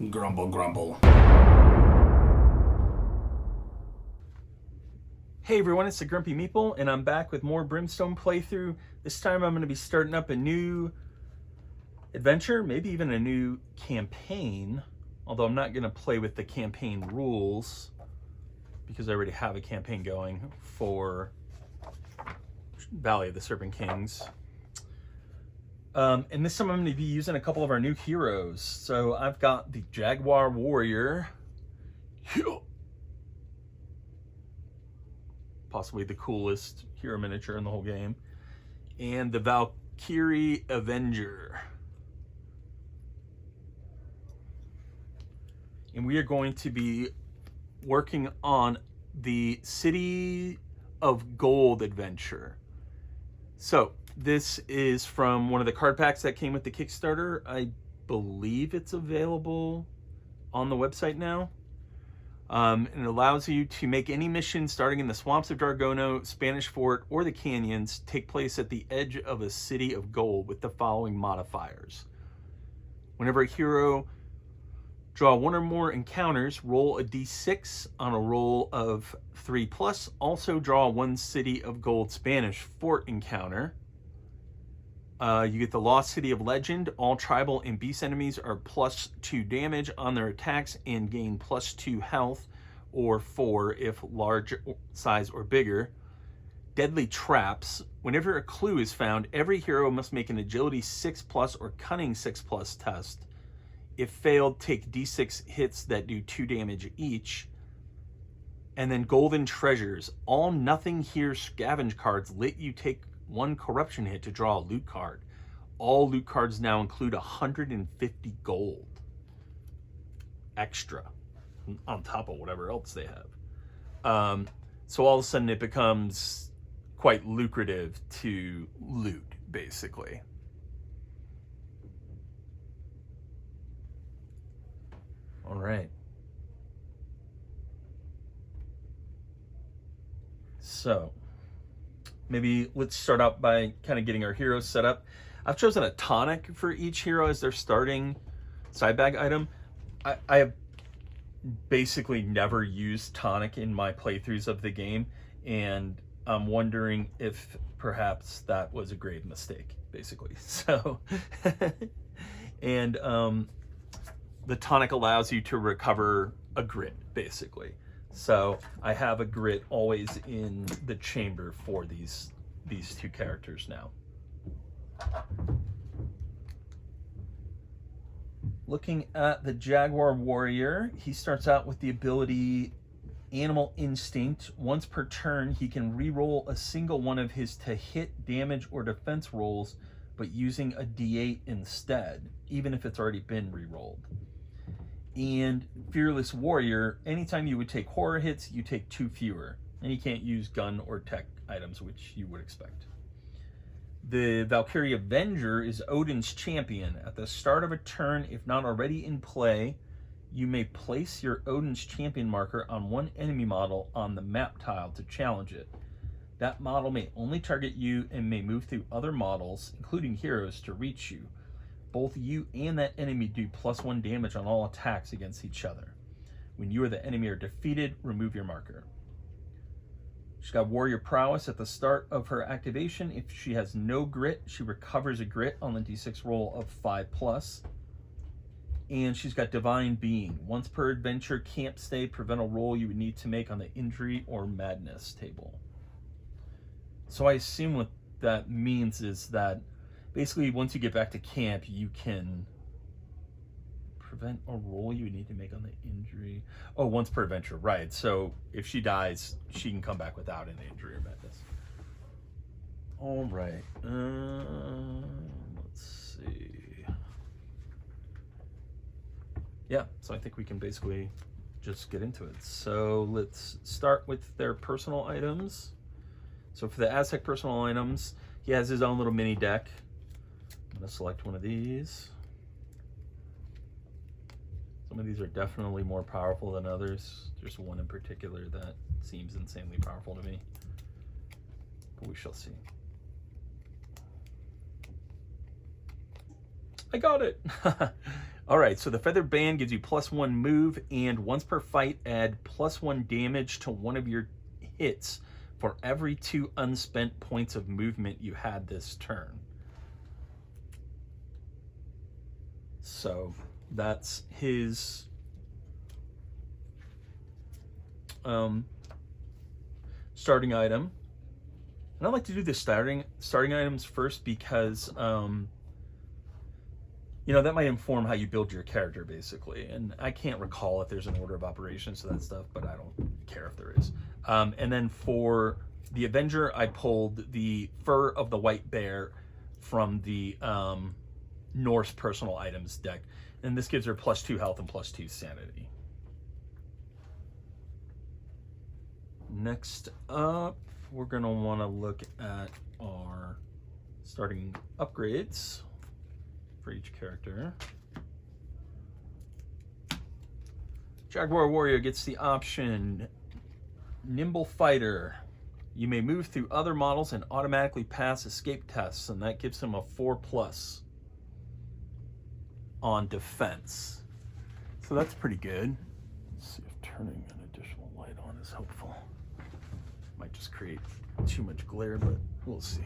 Grumble, grumble. Hey everyone, it's the Grumpy Meeple, and I'm back with more Brimstone playthrough. This time I'm going to be starting up a new adventure, maybe even a new campaign, although I'm not going to play with the campaign rules because I already have a campaign going for Valley of the Serpent Kings. And this time I'm going to be using a couple of our new heroes. So I've got the Jaguar Warrior, possibly the coolest hero miniature in the whole game, and the Valkyrie Avenger. And we are going to be working on the City of Gold adventure. So this is from one of the card packs that came with the Kickstarter. I believe it's available on the website now. And it allows you to make any mission starting in the swamps of Dargono, Spanish Fort, or the canyons take place at the edge of a city of gold with the following modifiers. Whenever a hero draw one or more encounters, roll a d6 on a roll of 3+. Also draw one City of Gold Spanish Fort encounter. You get the Lost City of Legend. All tribal and beast enemies are +2 damage on their attacks and gain +2 health, or 4 if large size or bigger. Deadly Traps. Whenever a clue is found, every hero must make an Agility 6+ or Cunning 6+ test. If failed, take d6 hits that do 2 damage each. And then Golden Treasures. All Nothing Here scavenge cards let you take 1 corruption hit to draw a loot card. All loot cards now include 150 gold extra on top of whatever else they have. So all of a sudden it becomes quite lucrative to loot, basically. All right. So maybe let's start out by kind of getting our heroes set up. I've chosen a tonic for each hero as their starting side bag item. I have basically never used tonic in my playthroughs of the game, and I'm wondering if perhaps that was a grave mistake, basically. So, and the tonic allows you to recover a grit, basically. So I have a grit always in the chamber for these two characters now. Looking at the Jaguar Warrior, he starts out with the ability Animal Instinct. Once per turn, he can re-roll a single one of his to hit, damage, or defense rolls, but using a d8 instead, even if it's already been re-rolled. And Fearless Warrior, anytime you would take horror hits, you take 2 fewer. And you can't use gun or tech items, which you would expect. The Valkyrie Avenger is Odin's champion. At the start of a turn, if not already in play, you may place your Odin's champion marker on one enemy model on the map tile to challenge it. That model may only target you and may move through other models, including heroes, to reach you. Both you and that enemy do +1 damage on all attacks against each other. When you or the enemy are defeated, remove your marker. She's got Warrior Prowess. At the start of her activation, if she has no grit, she recovers a grit on the d6 roll of 5+. And she's got Divine Being. Once per adventure, can't stay, prevent a roll you would need to make on the Injury or Madness table. So I assume what that means is that basically once you get back to camp, you can prevent a roll you would need to make on the Injury. Oh, once per adventure, right. So if she dies, she can come back without an Injury or Madness. All right. Let's see. Yeah, so I think we can basically just get into it. So let's start with their personal items. So for the Aztec personal items, he has his own little mini deck. I'm going to select one of these. Some of these are definitely more powerful than others. There's one in particular that seems insanely powerful to me, but we shall see. I got it. All right, so the Feathered Band gives you +1 move, and once per fight, add +1 damage to one of your hits for every 2 unspent points of movement you had this turn. So that's his starting item. And I like to do the starting items first because you know, that might inform how you build your character, basically. And I can't recall if there's an order of operations to that stuff, but I don't care if there is. And then for the Avenger, I pulled the Fur of the White Bear from the Norse personal items deck. And this gives her +2 health and +2 sanity. Next up, we're going to want to look at our starting upgrades for each character. Jaguar Warrior gets the option Nimble Fighter. You may move through other models and automatically pass escape tests, and that gives him a 4+ on defense. So that's pretty good. Let's see if turning an additional light on is helpful. Might just create too much glare, but we'll see.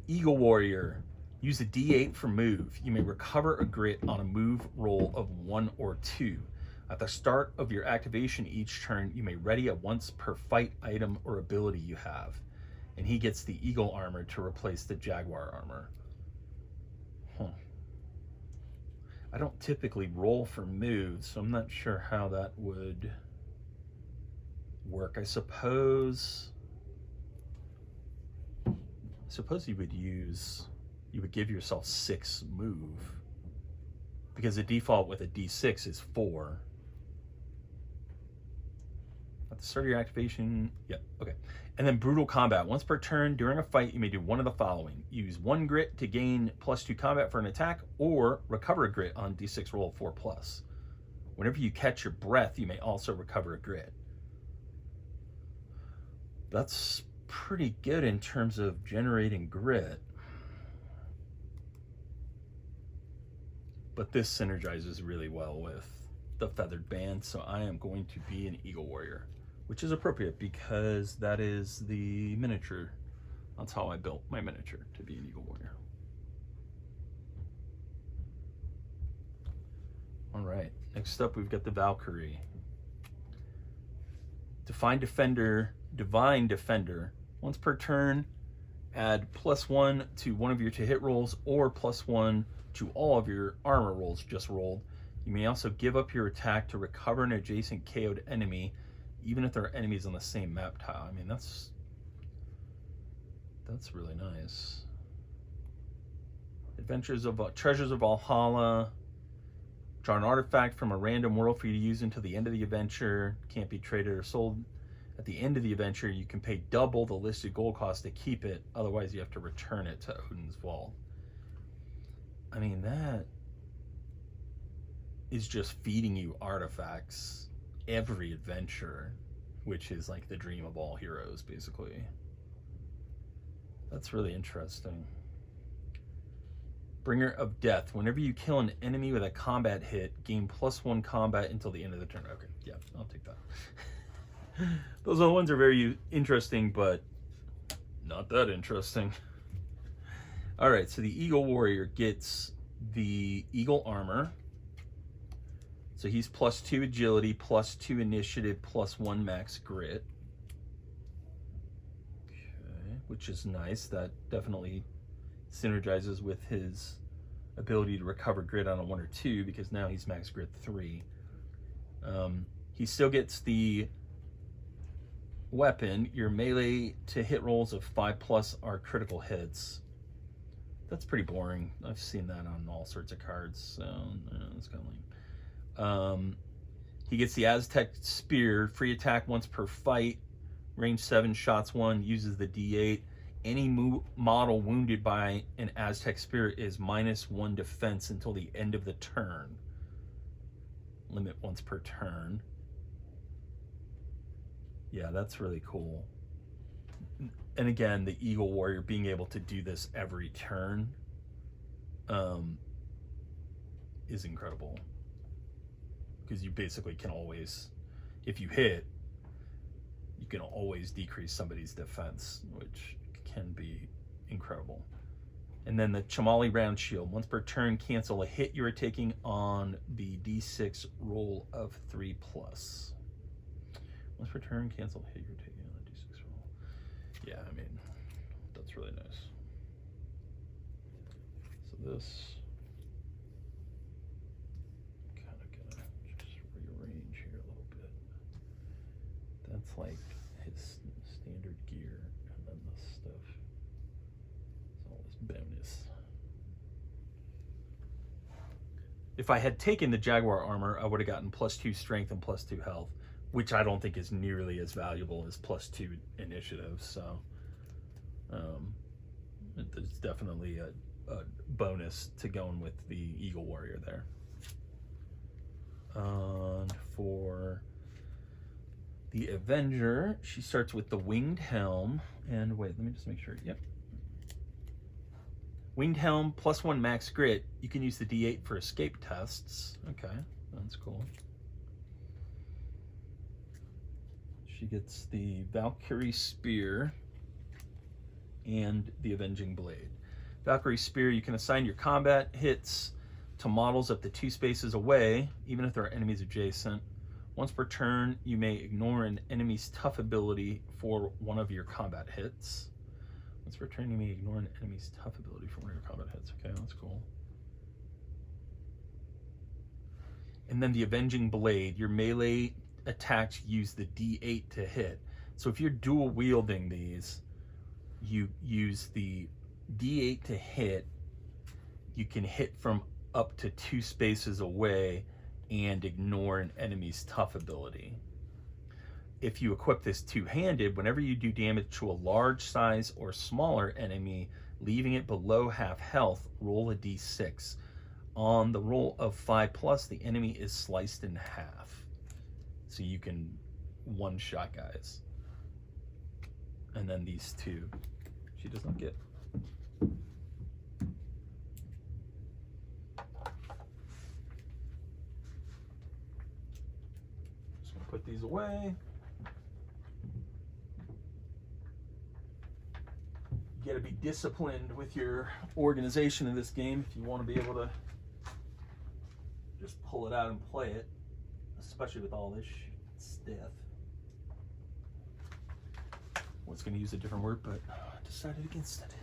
Eagle Warrior. Use a D8 for move. You may recover a grit on a move roll of 1 or 2. At the start of your activation each turn, you may ready a once per fight item or ability you have. And he gets the Eagle armor to replace the Jaguar armor. I don't typically roll for moves, so I'm not sure how that would work. I suppose you would give yourself 6 move, because the default with a D6 is 4. At the start of your activation, yeah, okay. And then Brutal Combat. Once per turn during a fight, you may do one of the following. Use 1 grit to gain +2 combat for an attack, or recover a grit on D6 roll of 4+. Whenever you catch your breath, you may also recover a grit. That's pretty good in terms of generating grit. But this synergizes really well with the Feathered Band, so I am going to be an Eagle Warrior, which is appropriate because that is the miniature. That's how I built my miniature, to be an Eagle Warrior. All right, next up we've got the Valkyrie. Divine Defender. Once per turn, add +1 to one of your to hit rolls or +1 to all of your armor rolls just rolled. You may also give up your attack to recover an adjacent KO'd enemy, even if there are enemies on the same map tile. I mean, that's really nice. Treasures of Valhalla. Draw an artifact from a random world for you to use until the end of the adventure. Can't be traded or sold. At the end of the adventure, you can pay double the listed gold cost to keep it. Otherwise, you have to return it to Odin's Vault. I mean, that is just feeding you artifacts every adventure, which is like the dream of all heroes, basically. That's really interesting. Bringer of Death. Whenever you kill an enemy with a combat hit, gain +1 combat until the end of the turn. Okay, yeah, I'll take that. Those other ones are very interesting, but not that interesting. All right, so the Eagle Warrior gets the Eagle armor. So he's +2 agility, +2 initiative, +1 max grit. Okay, which is nice. That definitely synergizes with his ability to recover grit on a 1 or 2, because now he's max grit 3. He still gets the weapon. Your melee to hit rolls of 5+ are critical hits. That's pretty boring. I've seen that on all sorts of cards, so it's kind of lame. He gets the Aztec Spear, free attack once per fight, range 7, shots 1, uses the D8. Any model wounded by an Aztec Spear is -1 defense until the end of the turn. Limit once per turn. Yeah, that's really cool. And again, the Eagle Warrior being able to do this every turn is incredible, because you basically can always, if you hit, you can always decrease somebody's defense, which can be incredible. And then the Chamali round shield. Once per turn, cancel a hit you are taking on the D6 roll of 3+. Once per turn, cancel a hit you're taking on the D6 roll. Yeah, I mean, that's really nice. So this, kind of gonna just rearrange here a little bit. That's like his standard gear, and then this stuff is all this bonus. If I had taken the Jaguar armor, I would have gotten +2 strength and +2 health, which I don't think is nearly as valuable as +2 initiative. So it's definitely a bonus to going with the Eagle Warrior there. For the Avenger, she starts with the Winged Helm. And wait, let me just make sure. Yep. Winged Helm, +1 max grit. You can use the D8 for escape tests. Okay, that's cool. She gets the Valkyrie Spear and the Avenging Blade. Valkyrie Spear, you can assign your combat hits to models up to 2 spaces away, even if there are enemies adjacent. Once per turn, you may ignore an enemy's tough ability for one of your combat hits. Once per turn, you may ignore an enemy's tough ability for one of your combat hits. Okay, that's cool. And then the Avenging Blade, your melee attacks use the D8 to hit. So if you're dual wielding these, you use the D8 to hit. You can hit from up to 2 spaces away and ignore an enemy's tough ability. If you equip this two-handed, whenever you do damage to a large size or smaller enemy, leaving it below half health, roll a d6. On the roll of 5+, the enemy is sliced in half. So you can one-shot guys. And then these two, she does not get. Just gonna put these away. You gotta be disciplined with your organization in this game if you want to be able to just pull it out and play it, especially with all this stuff. I was going to use a different word, but I decided against it.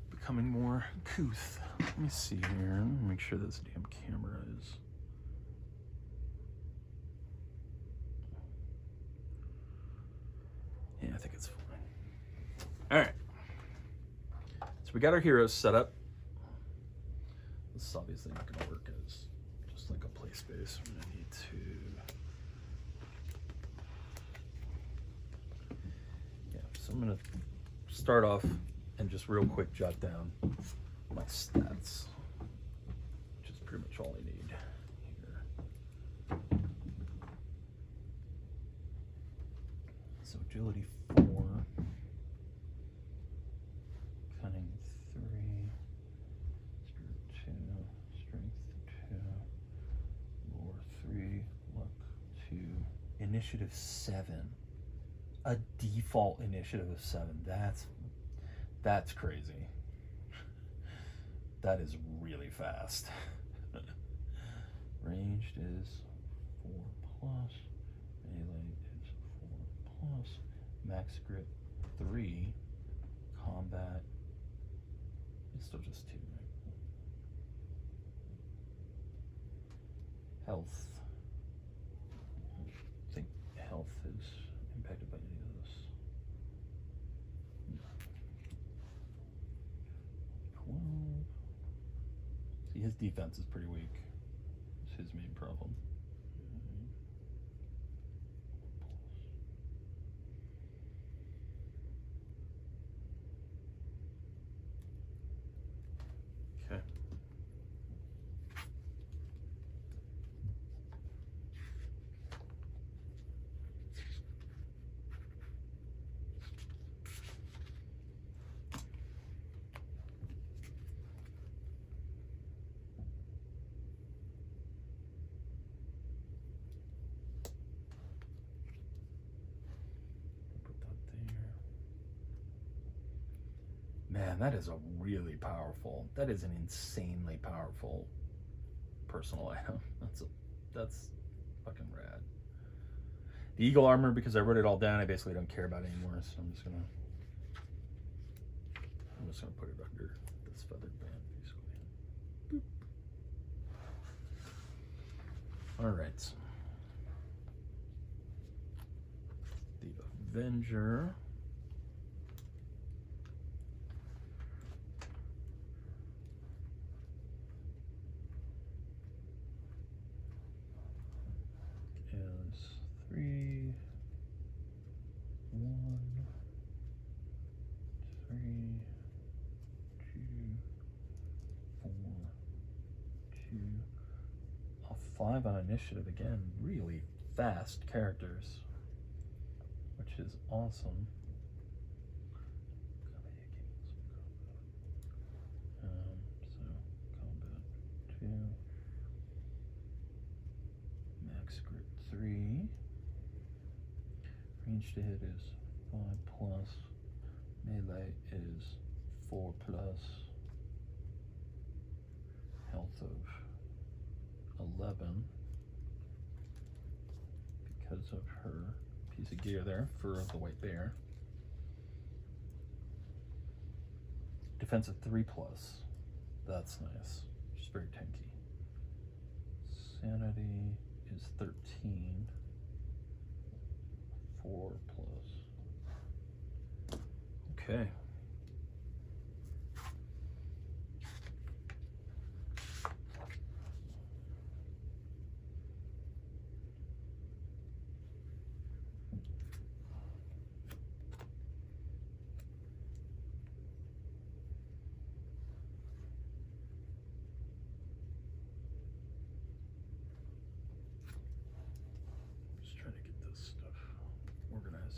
Becoming more couth. Let me see here. Let me make sure this damn camera is. Yeah, I think it's fine. All right. So we got our heroes set up. This is obviously not going to work as just like a play space. I'm going to need to. Yeah, so I'm going to start off and just real quick jot down my stats, which is pretty much all I need here. So agility 4. Cunning 3, Spirit 2, Strength 2, Lore 3, Luck 2, Initiative 7. A default initiative of 7. That's crazy. That is really fast. Ranged is 4+, melee is 4+, max grit 3, combat. It's still just 2, right? Health. I think health is impacted by any of this. No. 12. See, his defense is pretty weak. It's his main problem. Okay. Man, that is a really powerful, that is an insanely powerful personal item. That's fucking rad. The eagle armor, because I wrote it all down, I basically don't care about it anymore, so I'm just gonna put it under this feathered band, basically. Boop. All right. The Avenger. Is 3, 1, 3, 2, 4, 2. A 5 on initiative again. Really fast characters, which is awesome. So combat 2. Max grit 3. Range to hit is 5 plus. Melee is 4 plus. Health of 11. Because of her piece of gear there, fur of the white bear. Defense of 3 plus. That's nice. Just very tanky. Sanity is 13. 4 plus. Okay.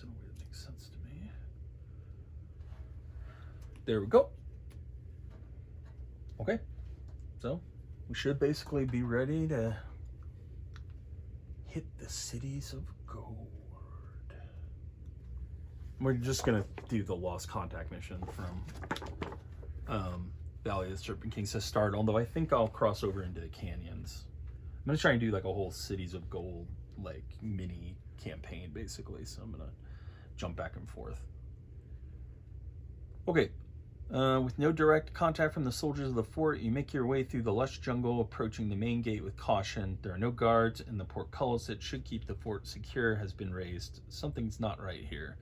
In a way that makes sense to me. There we go. Okay, so we should basically be ready to hit the cities of gold. We're just gonna do the Lost Contact mission from Valley of the Serpent Kings to start, although I think I'll cross over into the canyons. I'm gonna try and do like a whole cities of gold like mini campaign basically, so I'm gonna jump back and forth. Okay, with no direct contact from the soldiers of the fort, you make your way through the lush jungle, approaching the main gate with caution. There are no guards, and the portcullis that should keep the fort secure has been raised. Something's not right here.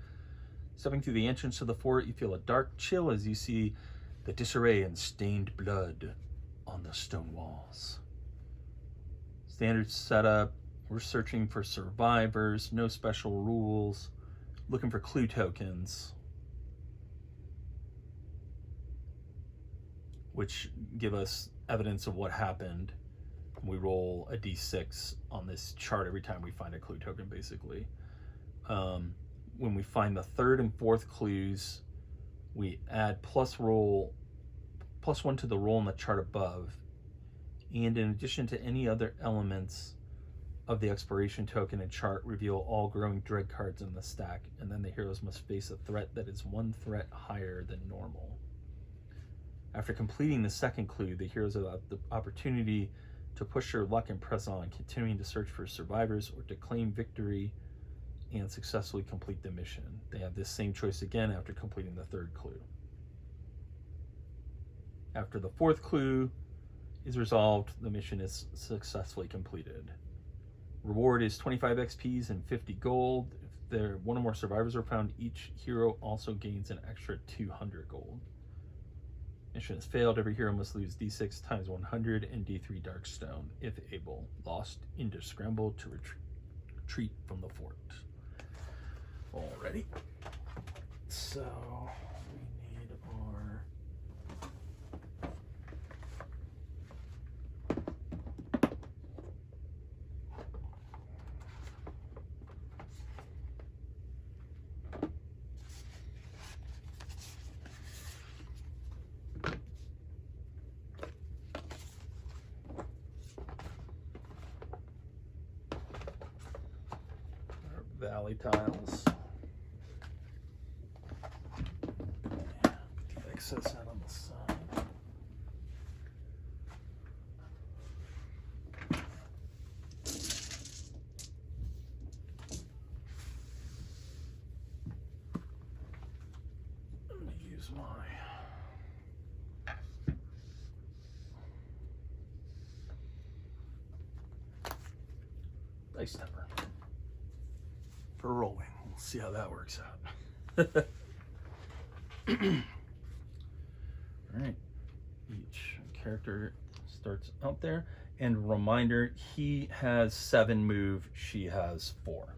Stepping through the entrance to the fort, you feel a dark chill as you see the disarray and stained blood on the stone walls. Standard setup. We're searching for survivors, no special rules, looking for clue tokens, which give us evidence of what happened. We roll a d6 on this chart every time we find a clue token, basically. When we find the third and fourth clues, we add +1 to the roll in the chart above. And in addition to any other elements of the exploration token and chart, reveal all growing dread cards in the stack, and then the heroes must face a threat that is 1 threat higher than normal. After completing the second clue, the heroes have the opportunity to push their luck and press on, continuing to search for survivors or to claim victory and successfully complete the mission. They have this same choice again after completing the third clue. After the fourth clue is resolved, the mission is successfully completed. Reward is 25 XPs and 50 gold. If one or more survivors are found, each hero also gains an extra 200 gold. Mission has failed. Every hero must lose d6 times 100 and d3 Darkstone, if able. Lost into scramble to retreat from the fort. Alrighty. So we need our valley tiles. access out on the side. I'm going to use my dice stepper for rolling. We'll see how that works out. All right, each character starts out there, and reminder, he has 7 move, she has 4.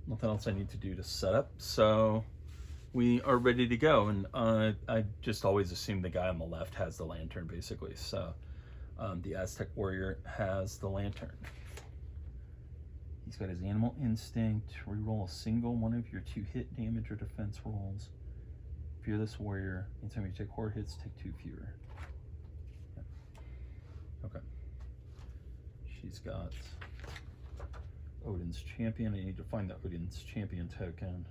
Nothing else I need to do to set up, so we are ready to go. And I just always assume the guy on the left has the lantern, basically. So the Aztec warrior has the lantern. He's got his animal instinct. Reroll a single one of your 2 hit damage or defense rolls. Fearless warrior. Anytime you take 4 hits, take 2 fewer. Yep. Okay. She's got Odin's champion. I need to find the Odin's champion token.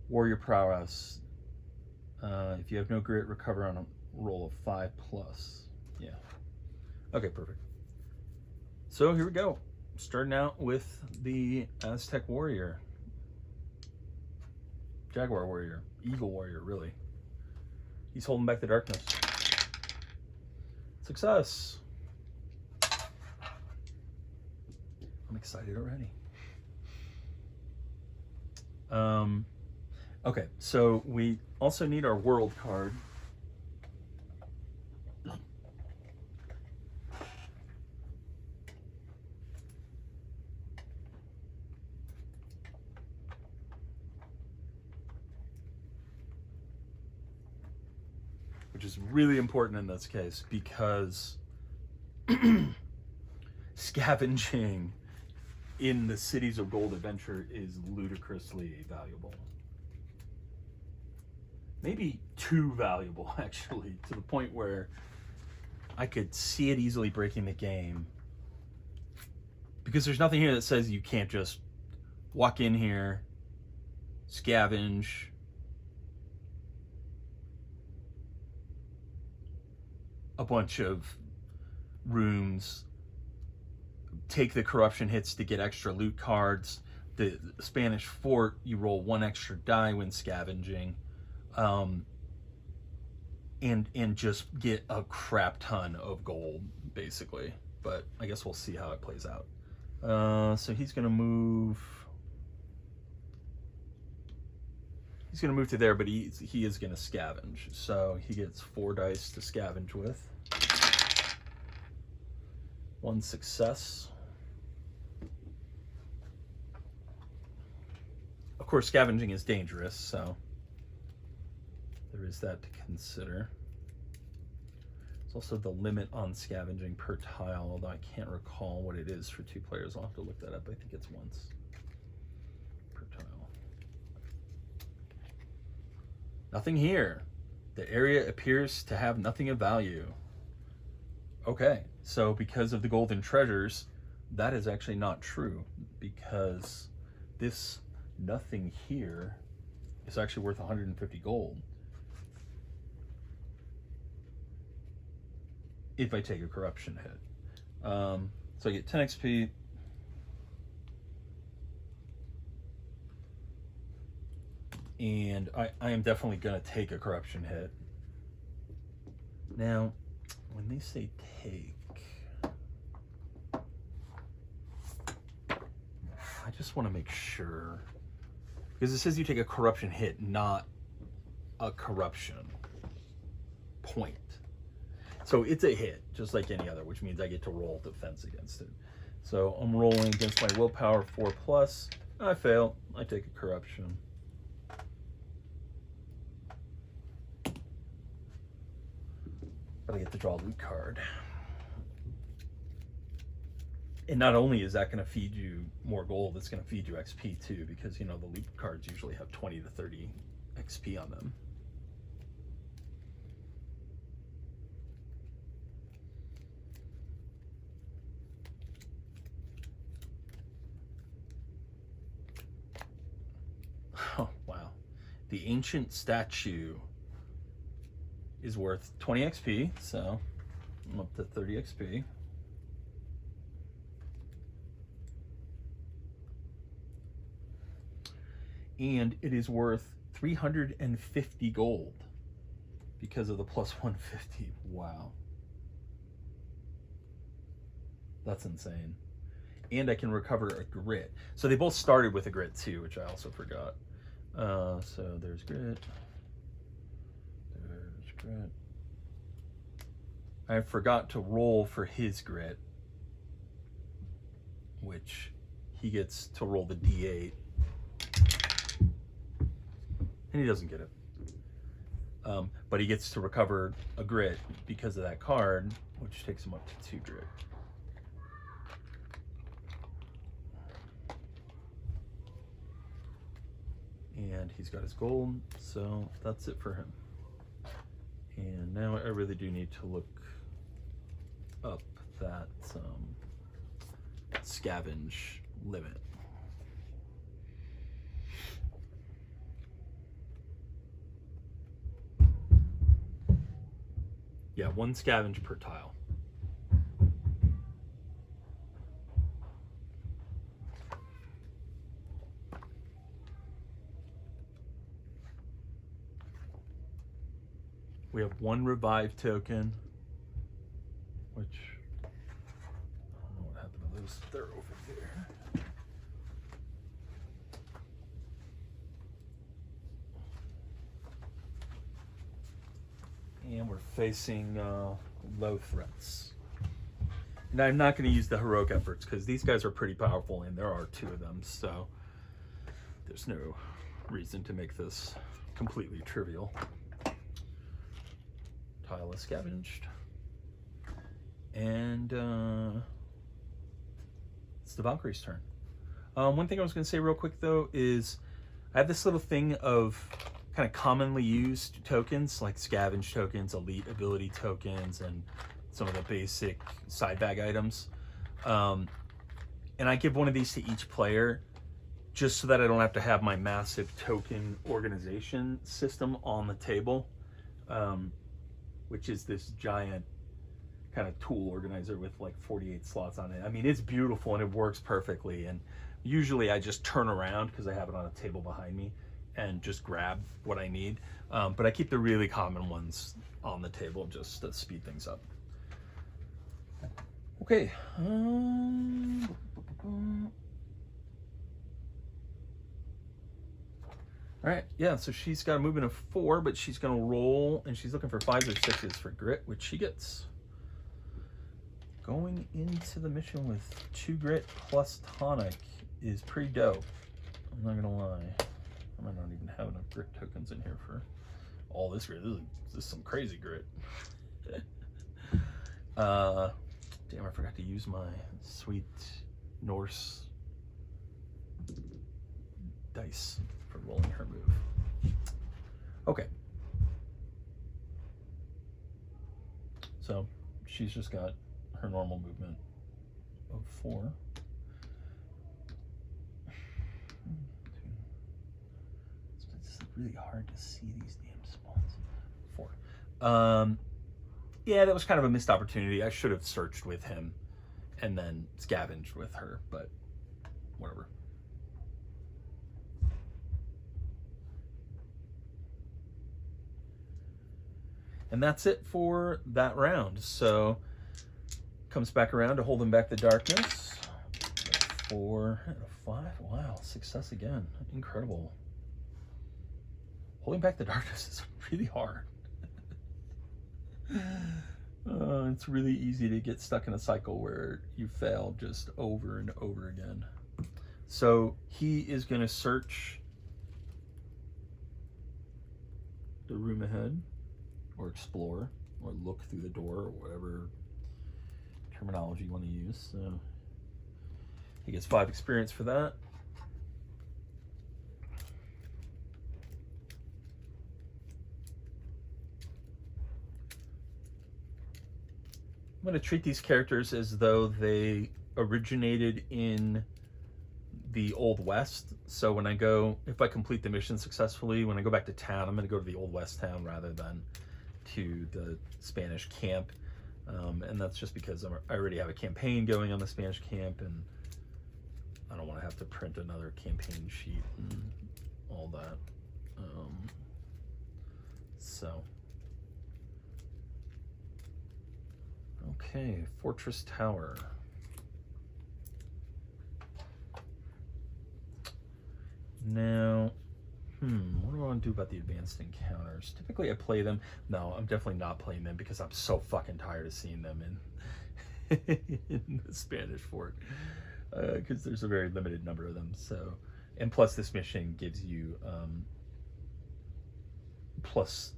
Warrior prowess. If you have no grit, recover on a roll of 5+. Yeah. Okay, perfect. So here we go. Starting out with the Aztec warrior. Jaguar warrior. Eagle warrior, really. He's holding back the darkness. Success. I'm excited already. Okay, so we also need our world card. Which is really important in this case because scavenging in the Cities of Gold adventure is ludicrously valuable. Maybe too valuable, actually, to the point where I could see it easily breaking the game. Because there's nothing here that says you can't just walk in here, scavenge, a bunch of rooms, take the corruption hits to get extra loot cards. The Spanish fort, you roll 1 extra die when scavenging, and just get a crap ton of gold, basically. But I guess we'll see how it plays out. So he's gonna move. He's gonna move to there, but he is gonna scavenge. So he gets 4 dice to scavenge with. 1 success. Of course, scavenging is dangerous, so there is that to consider. There's also the limit on scavenging per tile, although I can't recall what it is for 2 players. I'll have to look that up. I think it's once per tile. Nothing here. The area appears to have nothing of value. Okay, so because of the golden treasures, that is actually not true, because this nothing here is actually worth 150 gold. If I take a corruption hit. So I get 10 XP. And I am definitely going to take a corruption hit. Now, when they say take, I just want to make sure. Because it says you take a corruption hit, not a corruption point. So it's a hit, just like any other, which means I get to roll defense against it. So I'm rolling against my willpower 4+. I fail. I take a corruption. But I get to draw a loot card. And not only is that going to feed you more gold, it's going to feed you XP too, because, you know, the loot cards usually have 20 to 30 XP on them. The ancient statue is worth 20 XP, so I'm up to 30 XP. And it is worth 350 gold because of the plus 150. Wow. That's insane. And I can recover a grit. So they both started with a grit too, which I also forgot. So there's grit. There's grit. I forgot to roll for his grit, which he gets to roll the D8. And he doesn't get it. But he gets to recover a grit because of that card, which takes him up to 2 grit. And he's got his gold, so that's it for him. And now I really do need to look up that scavenge limit. Yeah, 1 scavenge per tile. We have 1 revive token, which I don't know what happened to those. They're over there. And we're facing low threats. And I'm not going to use the heroic efforts because these guys are pretty powerful, and there are 2 of them, so there's no reason to make this completely trivial. Tile is scavenged. And it's the Valkyrie's turn. One thing I was going to say real quick, though, is I have this little thing of kind of commonly used tokens, like scavenge tokens, elite ability tokens, and some of the basic side bag items. And I give one of these to each player just so that I don't have to have my massive token organization system on the table, which is this giant kind of tool organizer with like 48 slots on it. I mean, it's beautiful and it works perfectly. And usually I just turn around because I have it on a table behind me and just grab what I need. But I keep the really common ones on the table just to speed things up. Okay. All right, yeah, so she's got a movement of 4, but she's gonna roll, and she's looking for 5s or 6s for grit, which she gets. Going into the mission with 2 grit plus tonic is pretty dope. I'm not gonna lie. I might not even have enough grit tokens in here for all this grit. This is some crazy grit. Damn, I forgot to use my sweet Norse dice for rolling her move. Okay. So she's just got her normal movement of 4. It's really hard to see these damn spawns. 4. Yeah, that was kind of a missed opportunity. I should have searched with him and then scavenged with her, but whatever. And that's it for that round. So comes back around to holding back the darkness. 4 and a 5. Wow, success again. Incredible. Holding back the darkness is really hard. It's really easy to get stuck in a cycle where you fail just over and over again. So he is going to search the room ahead, or explore, or look through the door, or whatever terminology you want to use. So he gets 5 experience for that. I'm going to treat these characters as though they originated in the Old West. So when I go, if I complete the mission successfully, when I go back to town, I'm going to go to the Old West town rather than to the Spanish camp. And that's just because I already have a campaign going on the Spanish camp, and I don't want to have to print another campaign sheet and all that. So, okay, Fortress Tower. Now, what do I want to do about the advanced encounters? Typically I play them. No, I'm definitely not playing them because I'm so fucking tired of seeing them in the Spanish fort. Because there's a very limited number of them. So, and plus this mission gives you plus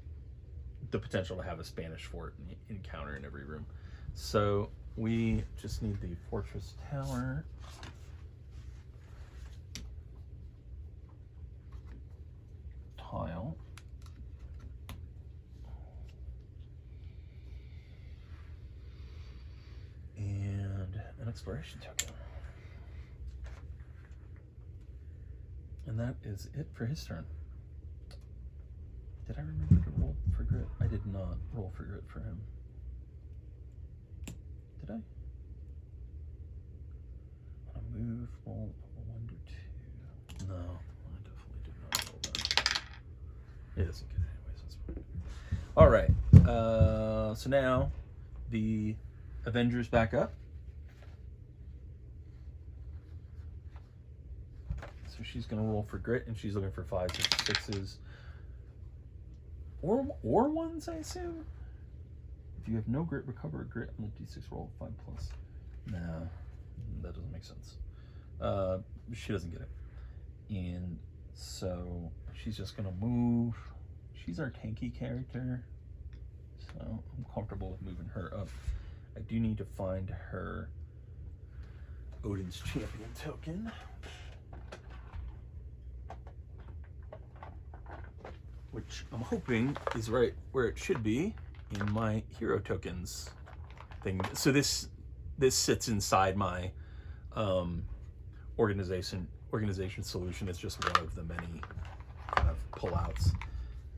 the potential to have a Spanish fort encounter in every room. So we just need the Fortress Tower. Tile. And an exploration token. And that is it for his turn. Did I remember to roll for grit? I did not roll for grit for him. Did I? On a move, roll 1 to 2. No, I definitely did not roll that. It doesn't get it anyways, that's fine. All right, so now the Avengers back up. So she's gonna roll for grit, and she's looking for 5s or 6s. Or 1s, I assume? If you have no grit, recover a grit on the d6 roll 5+. No, that doesn't make sense. She doesn't get it. And so she's just gonna move. She's our tanky character, so I'm comfortable with moving her up. I do need to find her Odin's Champion token. Which I'm hoping is right where it should be in my hero tokens thing. So this sits inside my organization solution. It's just one of the many kind of pullouts,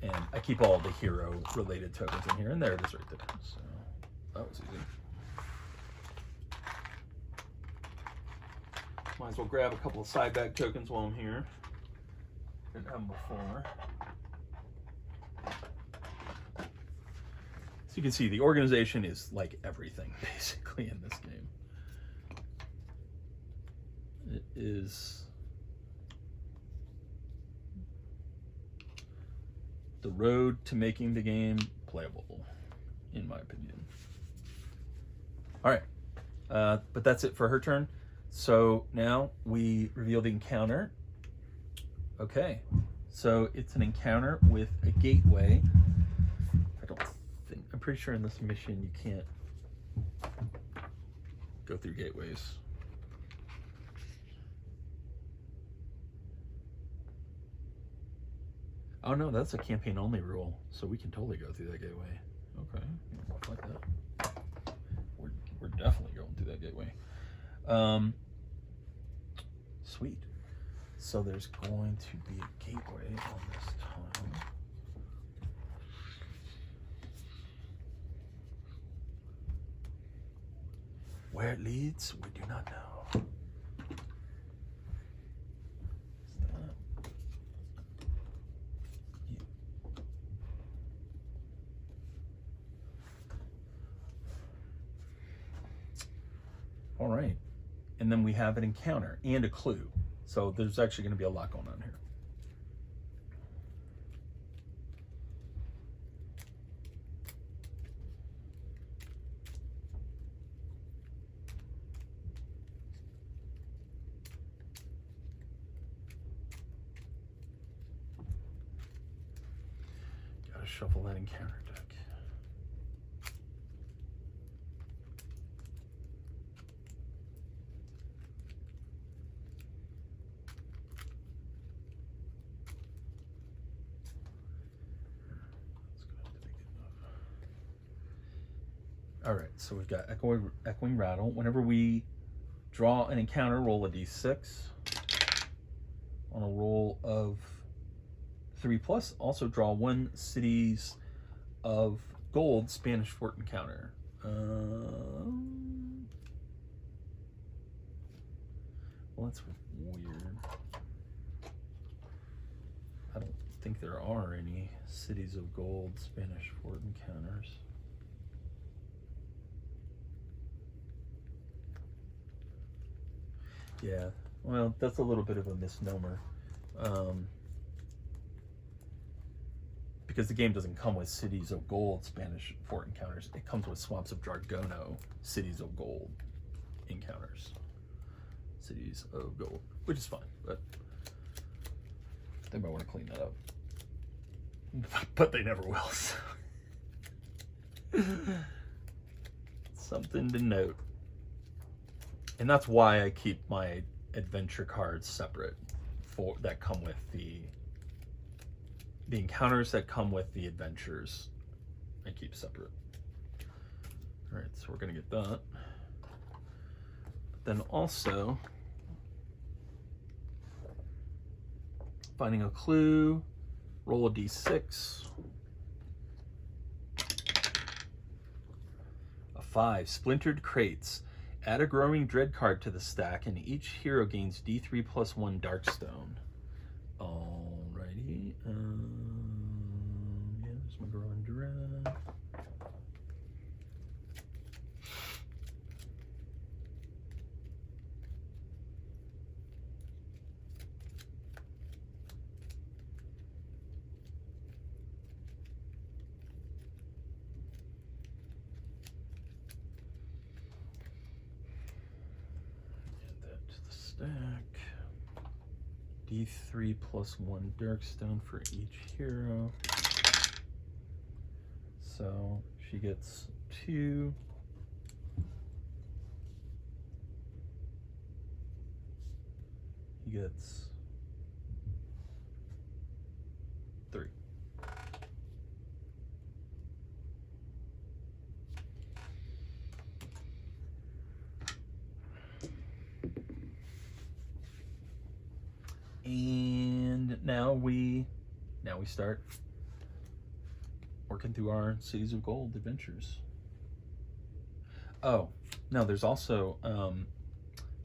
and I keep all the hero related tokens in here, and there it is right there. So that was easy. Might as well grab a couple of side bag tokens while I'm here. Didn't have them before. So you can see the organization is like everything basically in this game. It is the road to making the game playable, in my opinion. All right, but that's it for her turn. So now we reveal the encounter. Okay, so it's an encounter with a gateway. I'm pretty sure in this mission you can't go through gateways. Oh no, that's a campaign only rule, so we can totally go through that gateway. Okay, like that. We're definitely going through that gateway. Sweet. So there's going to be a gateway on this tile. Where it leads, we do not know. All right, and then we have an encounter and a clue. So there's actually going to be a lot going on here. Gotta shuffle that encounter deck. All right, so we've got Echoing Rattle. Whenever we draw an encounter, roll a d6. on a roll of 3+, also draw 1 Cities of Gold Spanish Fort encounter. Well, that's weird. I don't think there are any Cities of Gold Spanish Fort encounters. Yeah, well, that's a little bit of a misnomer. Because the game doesn't come with Cities of Gold Spanish Fort encounters. It comes with Swamps of Dragono Cities of Gold encounters. Cities of Gold, which is fine, but they might want to clean that up. But they never will, so. Something to note. And that's why I keep my adventure cards separate that come with the encounters that come with the adventures. I keep separate. All right, so we're gonna get that. Then also finding a clue, roll a d6. A 5, splintered crates. Add a growing dread card to the stack, and each hero gains d3 + 1 Darkstone. Alrighty. Yeah, there's my growing dread. Stack. D3 + 1 Darkstone for each hero. So she gets 2. He gets 3. And now we start working through our Cities of Gold adventures. Oh, no, there's also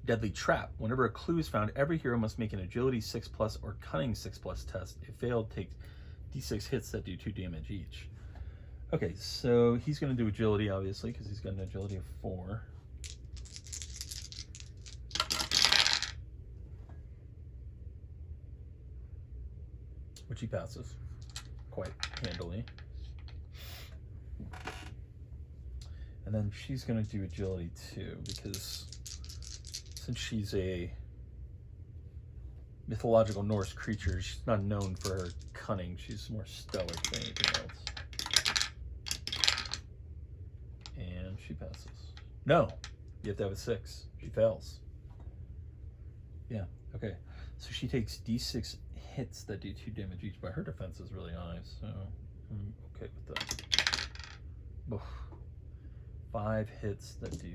Deadly Trap. Whenever a clue is found, every hero must make an Agility 6+ or Cunning 6+ test. If failed, take d6 hits that do 2 damage each. Okay, so he's going to do Agility, obviously, because he's got an Agility of 4. Which he passes quite handily. And then she's going to do Agility too, because since she's a mythological Norse creature, she's not known for her cunning. She's more stoic than anything else. And she passes. No, you have to have a 6. She fails. Yeah, okay. So she takes d6 hits that do 2 damage each, but her defense is really high, so I'm okay with that. Oof. 5 hits that do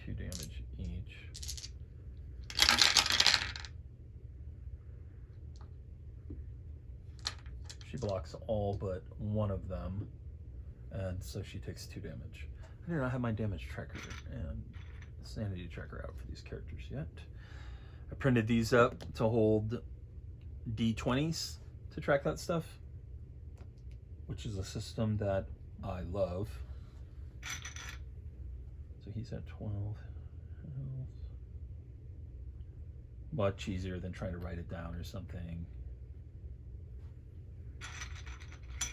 2 damage each. She blocks all but one of them, and so she takes 2 damage. I do not have my damage tracker and sanity tracker out for these characters yet. I printed these up to hold D20s to track that stuff, which is a system that I love. So he's at 12 health. Much easier than trying to write it down or something.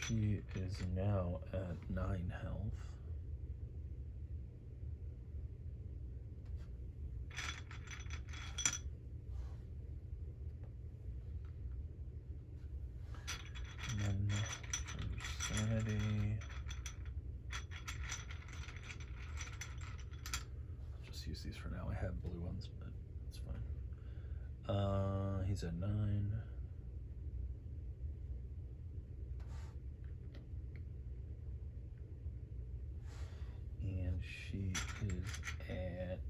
She is now at 9 health. And then for sanity, I'll just use these for now. I have blue ones, but it's fine. He's at 9. And she is at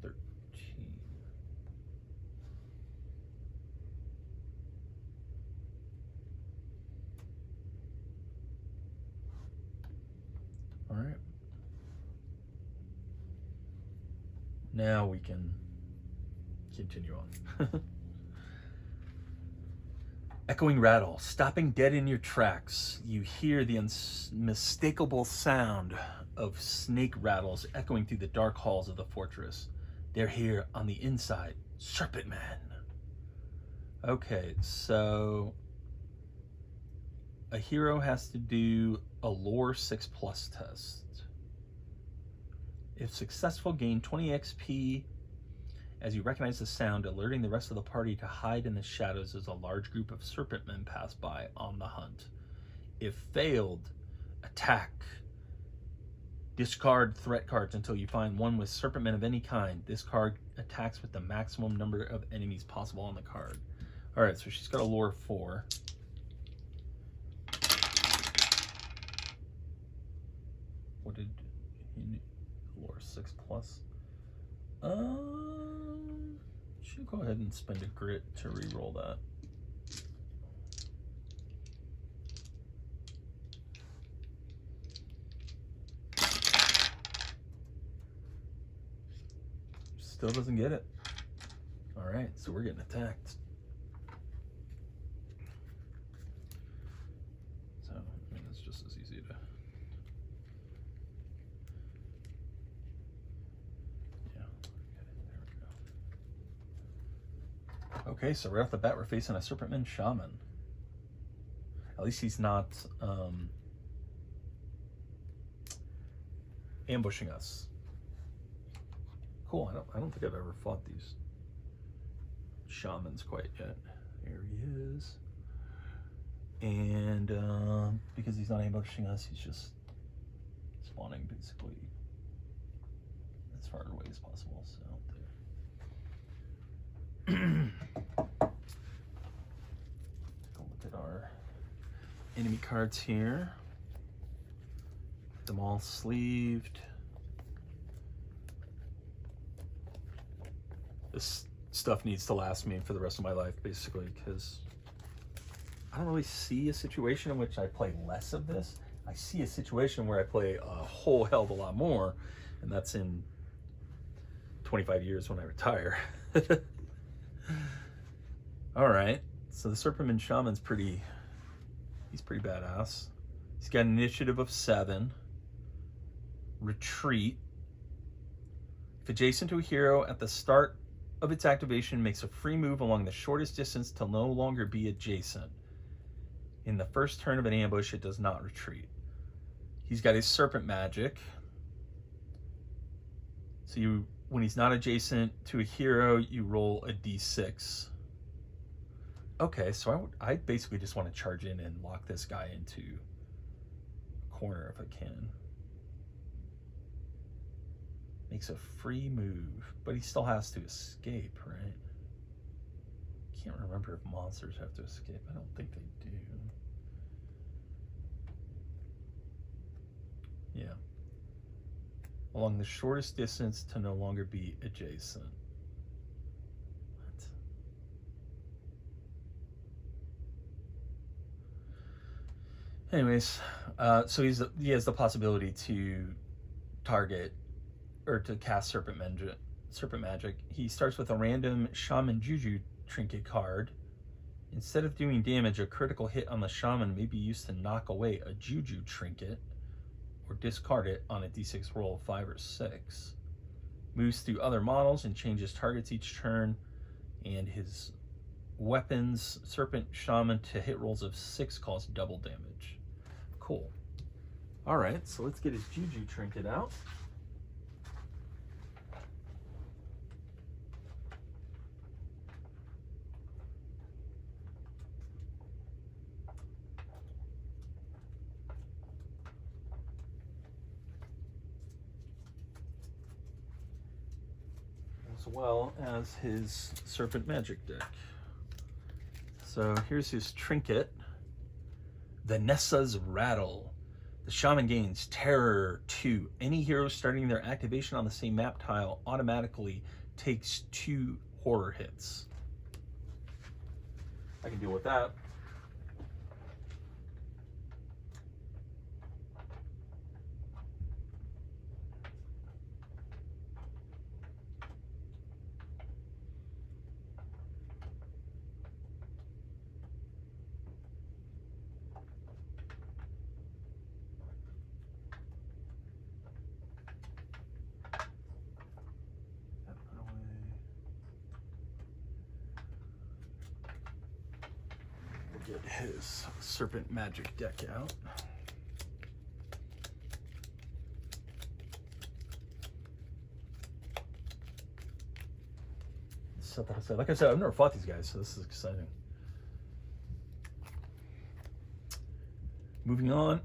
13. right. Now we can continue on. Echoing rattle, stopping dead in your tracks. You hear the unmistakable sound of snake rattles echoing through the dark halls of the fortress. They're here on the inside. Serpent Men. Okay, so a hero has to do a lore 6+ test. If successful, gain 20 XP as you recognize the sound, alerting the rest of the party to hide in the shadows as a large group of serpent men pass by on the hunt. If failed, attack. Discard threat cards until you find one with serpent men of any kind. This card attacks with the maximum number of enemies possible on the card. Alright, so she's got a lore 4. What did he need? Lore 6+. Should go ahead and spend a grit to re-roll that. Still doesn't get it. All right, so we're getting attacked. So, I mean, it's just as easy to... Yeah, okay, there we go. Okay, so right off the bat, we're facing a Serpentman Shaman. At least he's not ambushing us. Cool. I don't think I've ever fought these shamans quite yet. Here he is. And because he's not ambushing us, he's just spawning basically as far away as possible. So take a look at our enemy cards here. Get them all sleeved. This stuff needs to last me for the rest of my life, basically, because I don't really see a situation in which I play less of this. I see a situation where I play a whole hell of a lot more, and that's in 25 years when I retire. All right, so the Serpentman Shaman's he's pretty badass. He's got an initiative of 7. Retreat. If adjacent to a hero at the start of its activation, makes a free move along the shortest distance to no longer be adjacent. In the first turn of an ambush, it does not retreat. He's got his serpent magic. So when he's not adjacent to a hero, you roll a d6. Okay, so I basically just want to charge in and lock this guy into a corner if I can. Makes a free move, but he still has to escape, right? Can't remember if monsters have to escape. I don't think they do. Yeah. Along the shortest distance to no longer be adjacent. What? Anyways, so he has the possibility to target or to cast serpent magic. He starts with a random shaman juju trinket card. Instead of doing damage, a critical hit on the shaman may be used to knock away a juju trinket or discard it on a d6 roll of 5 or 6. Moves through other models and changes targets each turn, and his weapons, serpent shaman, to hit rolls of 6 cause double damage. Cool. All right, so let's get his juju trinket out. As well as his serpent magic deck. So here's his trinket, the Nessa's Rattle. The shaman gains Terror 2. Any hero starting their activation on the same map tile automatically takes 2 horror hits. I can deal with that. get his Serpent Magic deck out. Set that aside. Like I said, I've never fought these guys, so this is exciting. Moving on.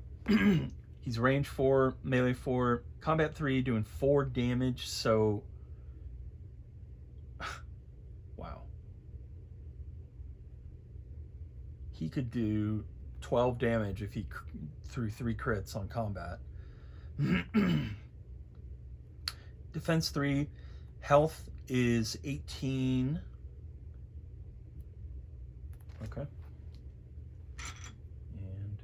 He's range 4, melee 4, combat 3, doing 4 damage, so... wow. He could do 12 damage if he threw 3 crits on combat. Defense 3, health is 18. Okay. And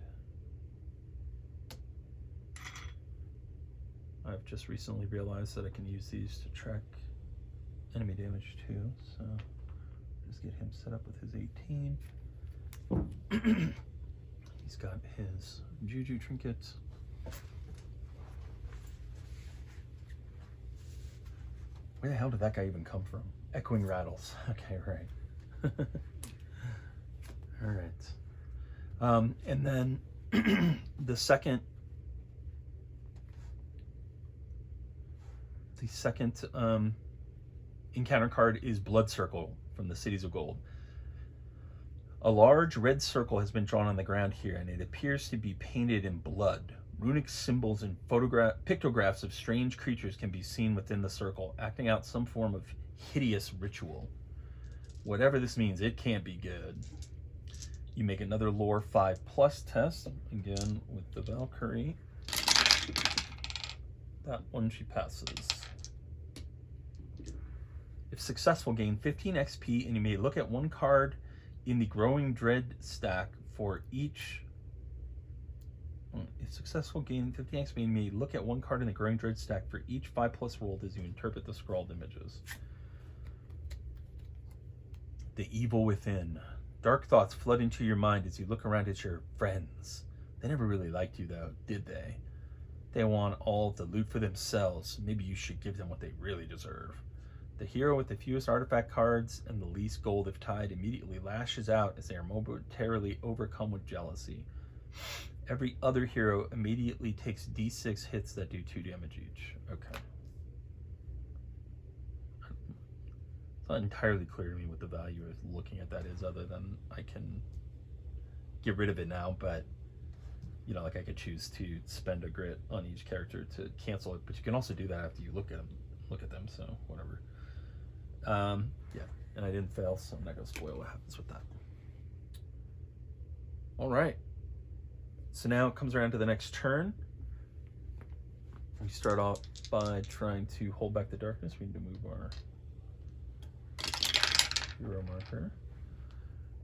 I've just recently realized that I can use these to track enemy damage too, so just get him set up with his 18. He's got his Juju trinkets. Where the hell did that guy even come from? Echoing rattles. Okay, right. All right. And then the second encounter card is Blood Circle from the Cities of Gold. A large red circle has been drawn on the ground here, and it appears to be painted in blood. Runic symbols and pictographs of strange creatures can be seen within the circle, acting out some form of hideous ritual. Whatever this means, it can't be good. You make another lore 5+ test, again with the Valkyrie. That one she passes. If successful, gain 15 XP, and you may look at one card in the Growing Dread stack for each. If successful, gain 15 XP, and you may look at one card in the Growing Dread stack for each 5+ rolled as you interpret the scrawled images. The evil within. Dark thoughts flood into your mind as you look around at your friends. They never really liked you though, did they? They want all the loot for themselves. Maybe you should give them what they really deserve. The hero with the fewest artifact cards and the least gold if tied immediately lashes out as they are momentarily overcome with jealousy. Every other hero immediately takes d6 hits that do 2 damage each. Okay. It's not entirely clear to me what the value of looking at that is, other than I can get rid of it now, but you know, like I could choose to spend a grit on each character to cancel it, but you can also do that after you look at them, so whatever. Yeah, and I didn't fail, so I'm not gonna spoil what happens with that. All right. So now it comes around to the next turn. We start off by trying to hold back the darkness. We need to move our hero marker.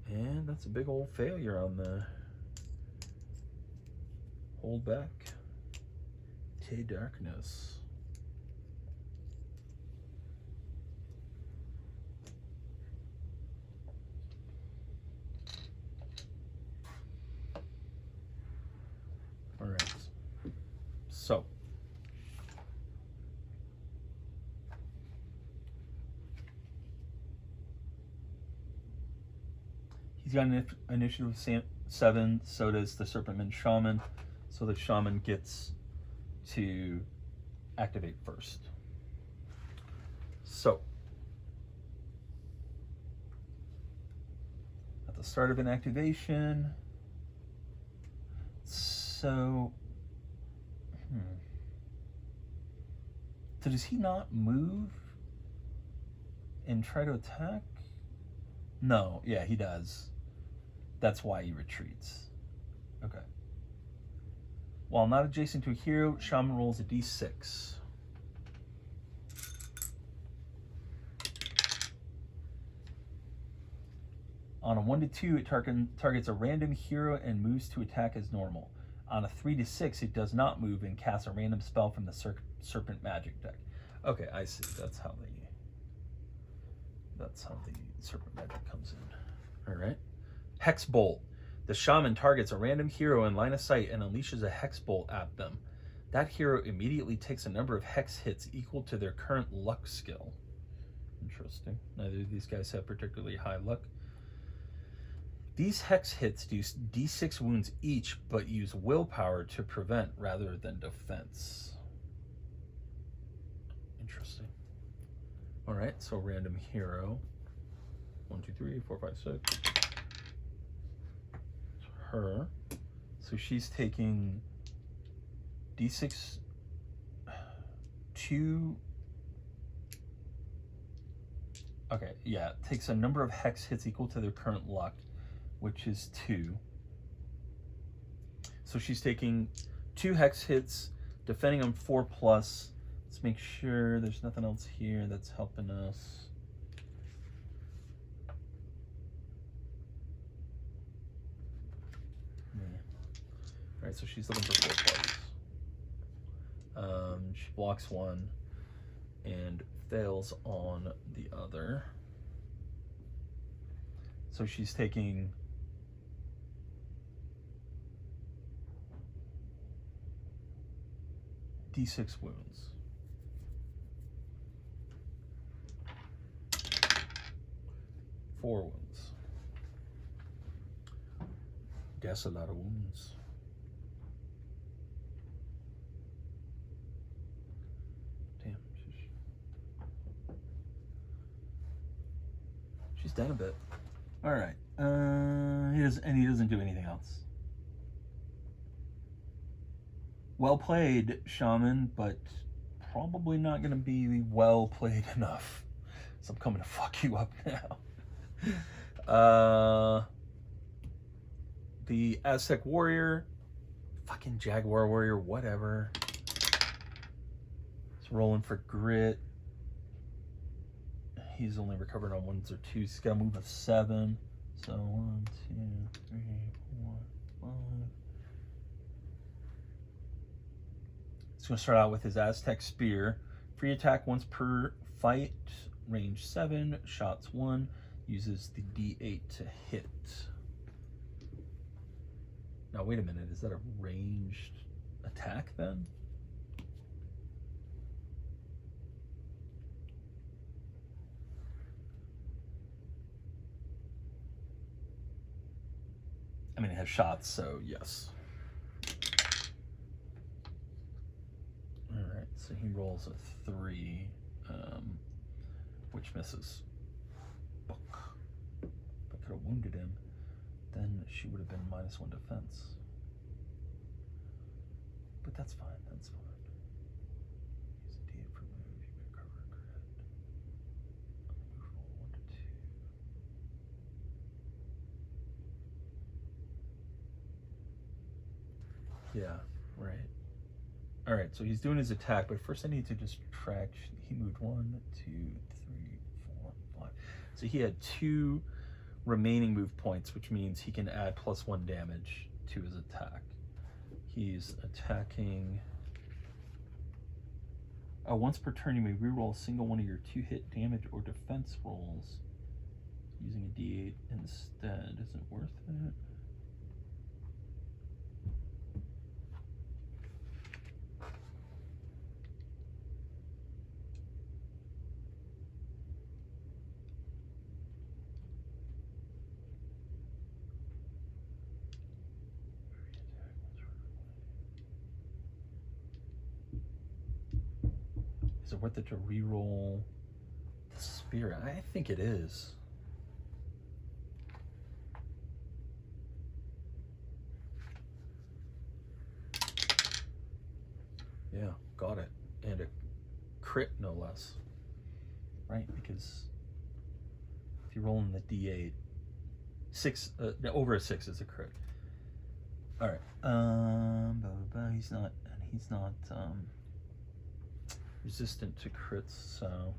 And that's a big old failure on the hold back to darkness. All right, so he's got an initiative of 7, so does the Serpentman Shaman, so the Shaman gets to activate first. So at the start of an activation, so does he not move and try to attack? No, yeah, he does. That's why he retreats. Okay. While not adjacent to a hero, Shaman rolls a d6. On a 1 to 2, it targets a random hero and moves to attack as normal. On a 3 to 6, it does not move and casts a random spell from the Serpent Magic deck. Okay, I see. That's how the Serpent Magic comes in. All right. Hex Bolt. The Shaman targets a random hero in line of sight and unleashes a Hex Bolt at them. That hero immediately takes a number of Hex hits equal to their current luck skill. Interesting. Neither of these guys have particularly high luck. These hex hits do d6 wounds each, but use willpower to prevent rather than defense. Interesting. All right, so random hero. 1, 2, 3, 4, 5, 6. It's her. So she's taking d6, 2. Okay, yeah, takes a number of hex hits equal to their current luck, which is 2. So she's taking 2 hex hits, defending them 4+. Let's make sure there's nothing else here that's helping us. Yeah. All right, so she's looking for 4+. She blocks 1 and fails on the other. So she's taking d6 wounds. 4 wounds. That's a lot of wounds. Damn. She's down a bit. All right. He doesn't do anything else. Well played, shaman, but probably not going to be well played enough. So I'm coming to fuck you up now. The Aztec warrior, fucking jaguar warrior, whatever. It's rolling for grit. He's only recovered on 1s or 2s. He's got to move a 7. So 1, 2, 3, 4, 5. He's going to start out with his Aztec spear. Free attack once per fight. Range 7. Shots 1. Uses the D8 to hit. Now wait a minute. Is that a ranged attack then? I mean, it has shots, so yes. All right, so he rolls a 3, which misses. Book. If I could have wounded him, then she would have been -1 defense. But that's fine, that's fine. Use a D8 for move, you may recover a crit. Move roll 1 to 2. Yeah, right. All right, so he's doing his attack, but first I need to just track. He moved 1, 2, 3, 4, 5. So he had 2 remaining move points, which means he can add +1 damage to his attack. He's attacking. Once per turn, you may reroll a single one of your 2-hit damage or defense rolls using a D8 instead. Is it worth it? Is it worth it to reroll the spear? I think it is. Yeah, got it. And a crit, no less. Right? Because if you roll in the D8, 6 over a 6 is a crit. All right. He's not resistant to crits, so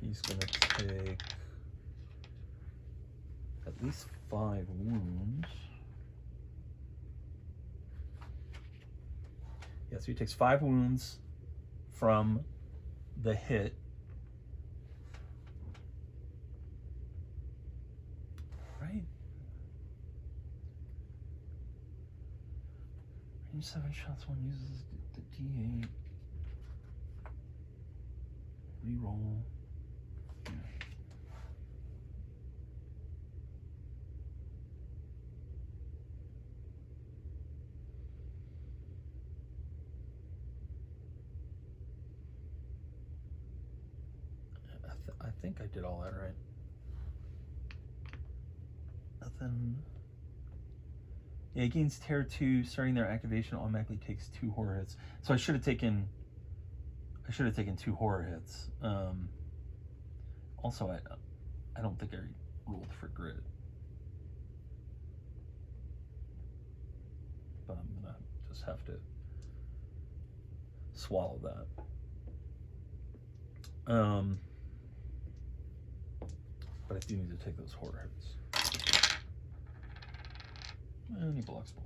he's gonna take at least 5 wounds. Yeah, so he takes 5 wounds from the hit. Right? Range 7 shots, 1 uses the D8. Reroll. Yeah. I think I did all that right. Nothing. Yeah, it gains Terror 2. Starting their activation automatically takes 2 horror hits. So I should have taken 2 horror hits. Also, I don't think I rolled for grit. But I'm gonna just have to swallow that. But I do need to take those horror hits. And he blocks both.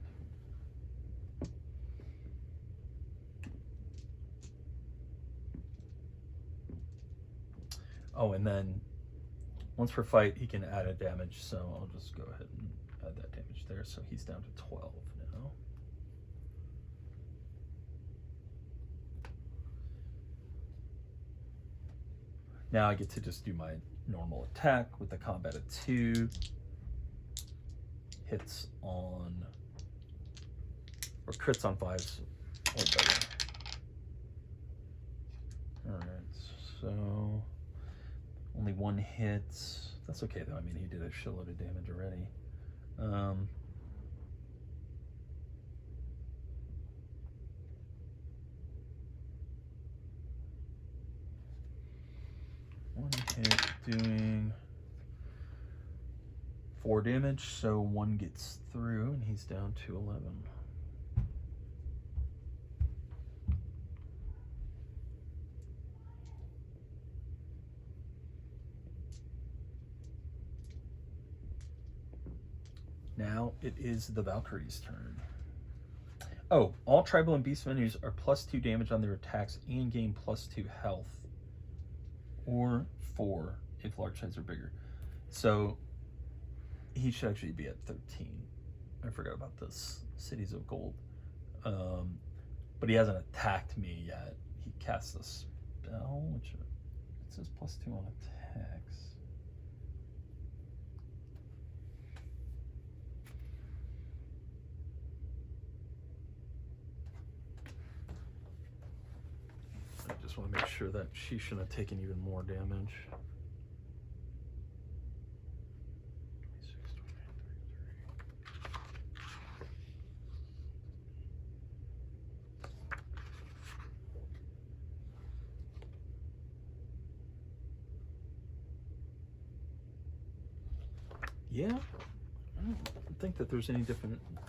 Oh, and then once per fight, he can add a damage. So I'll just go ahead and add that damage there. So he's down to 12 now. Now I get to just do my normal attack with the combat of 2. Hits on, or crits on 5s or better. Alright, so only 1 hit. That's okay though, I mean he did a shitload of damage already. 1 hit doing 4 damage, so 1 gets through, and he's down to 11. Now it is the Valkyrie's turn. Oh, all tribal and beast venues are +2 damage on their attacks and gain +2 health. Or 4 if large size are bigger. So he should actually be at 13. I forgot about this. Cities of Gold. But he hasn't attacked me yet. He casts a spell, which it says +2 on attacks. I just want to make sure that she shouldn't have taken even more damage. Yeah, I don't think that there's any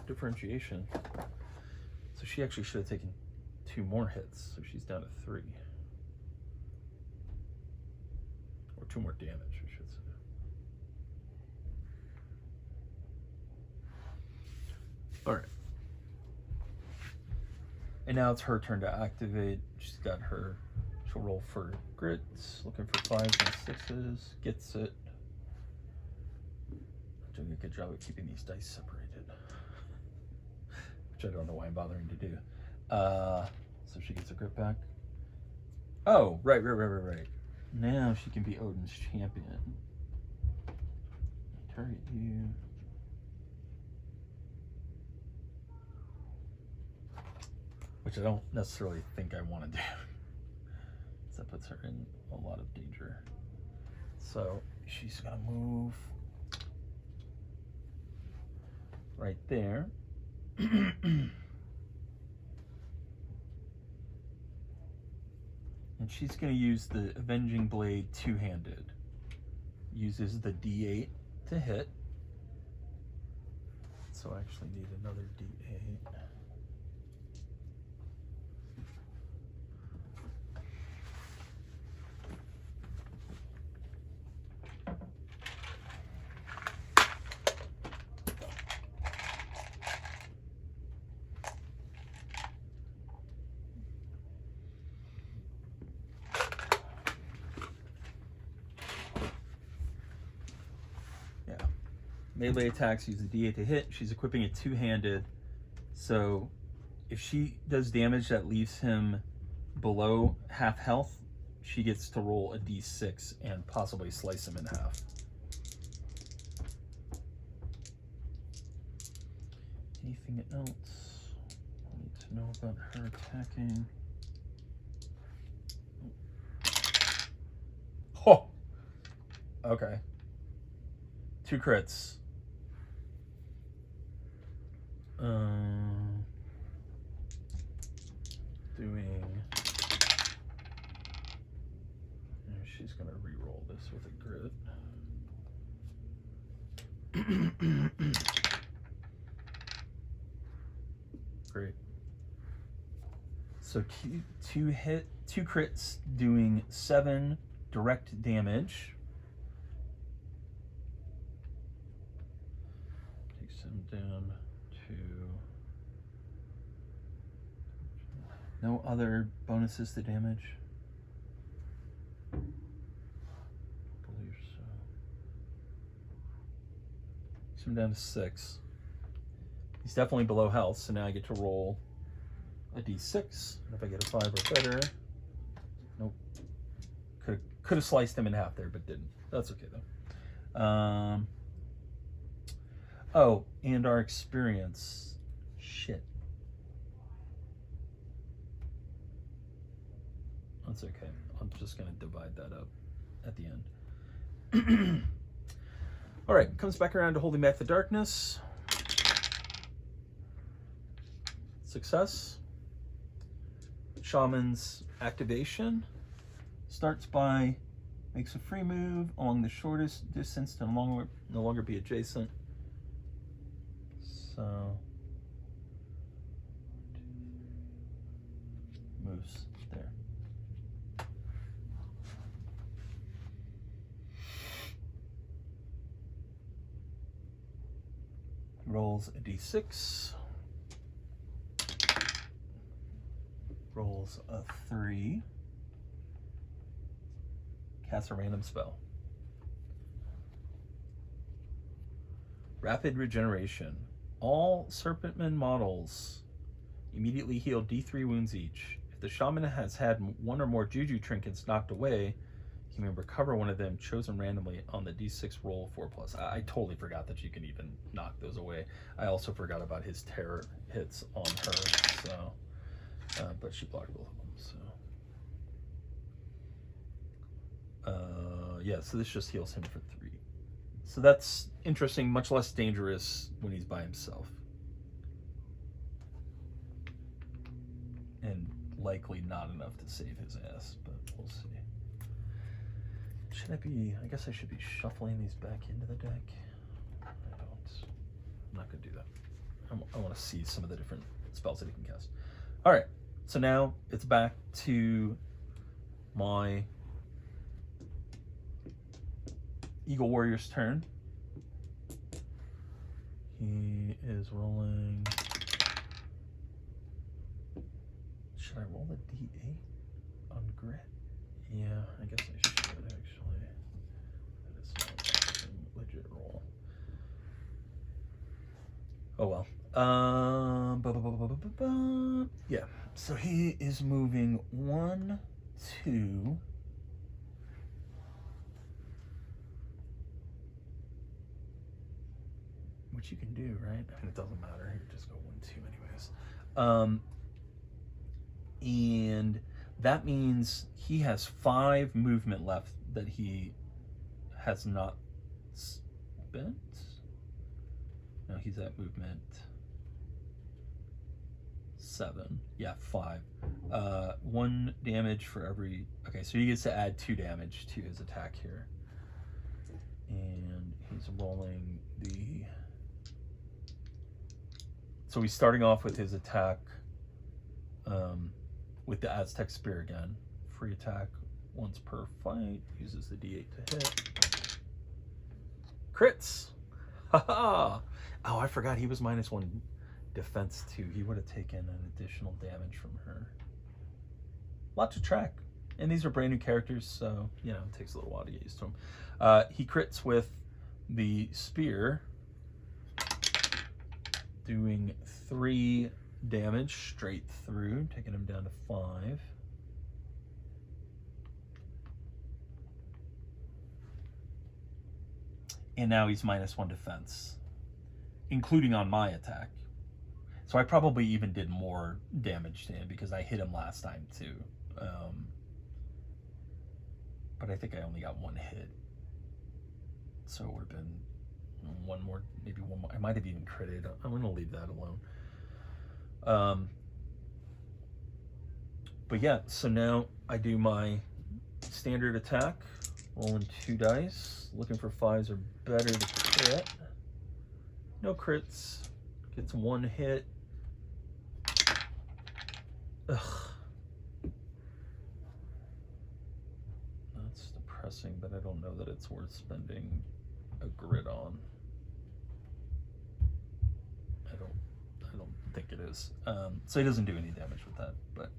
differentiation. So she actually should have taken 2 more hits, so she's down to 3. Or 2 more damage, I should say. Alright. And now it's her turn to activate. She's got her, she'll roll for grits, looking for 5s and 6s, gets it. Doing a good job of keeping these dice separated, which I don't know why I'm bothering to do. So she gets a grit back. Oh, right. Now she can be Odin's champion. Target you. Which I don't necessarily think I want to do. That puts her in a lot of danger. So she's gonna move right there. And she's going to use the Avenging Blade two-handed. Uses the D8 to hit. So I actually need another D8. Melee attacks use the D8 to hit. She's equipping it two-handed, so if she does damage that leaves him below half health, she gets to roll a D6 and possibly slice him in half. Anything else I need to know about her attacking? Oh, Okay. 2 crits. Doing... She's gonna re-roll this with a grit. Great. So 2 crits doing 7 direct damage. Takes him down to... No other bonuses to damage? I believe so. Takes him down to 6. He's definitely below health, so now I get to roll a d6. And if I get a 5 or better... Nope. Could have sliced him in half there, but didn't. That's okay, though. Oh, and our experience. Shit. That's okay. I'm just going to divide that up at the end. All right, comes back around to holding back the darkness. Success. Shaman's activation starts by makes a free move along the shortest distance to no longer be adjacent. So moves there. Rolls a d6. Rolls a 3. Casts a random spell. Rapid regeneration. All Serpentman models immediately heal D3 wounds each. If the shaman has had 1 or more juju trinkets knocked away, he may recover one of them chosen randomly on the d6 roll 4+. I totally forgot that you can even knock those away. I also forgot about his terror hits on her, so but she blocked both of them, so yeah, so this just heals him for 3. So that's interesting, much less dangerous when he's by himself. And likely not enough to save his ass, but we'll see. Should I guess I should be shuffling these back into the deck. I don't. I'm not going to do that. I want to see some of the different spells that he can cast. All right, so now it's back to my Eagle Warrior's turn. He is rolling... Should I roll a d8 on grit? Yeah, I guess I should actually. That is not a legit roll. Oh well. Yeah, so he is moving 1, 2... Which you can do, right? I mean, it doesn't matter. You just go 1, 2 anyways. And that means he has 5 movement left that he has not spent. No, he's at movement 7. Yeah, 5. 1 damage for every... Okay, so he gets to add 2 damage to his attack here. And he's rolling the... So he's starting off with his attack with the Aztec Spear again. Free attack once per fight. Uses the D8 to hit. Crits! Haha! Oh, I forgot he was -1 defense too. He would have taken an additional damage from her. Lot to track. And these are brand new characters, so, you know, it takes a little while to get used to them. He crits with the spear, doing 3 damage straight through, taking him down to 5. And now he's -1 defense, including on my attack. So I probably even did more damage to him because I hit him last time too. But I think I only got 1 hit. So it would have been one more, maybe one more. I might have even critted. I'm going to leave that alone. But yeah, so now I do my standard attack, rolling 2 dice, looking for 5s or better to crit. No crits. Gets 1 hit. Ugh. That's depressing, but I don't know that it's worth spending a grit on. I don't think it is. So he doesn't do any damage with that, but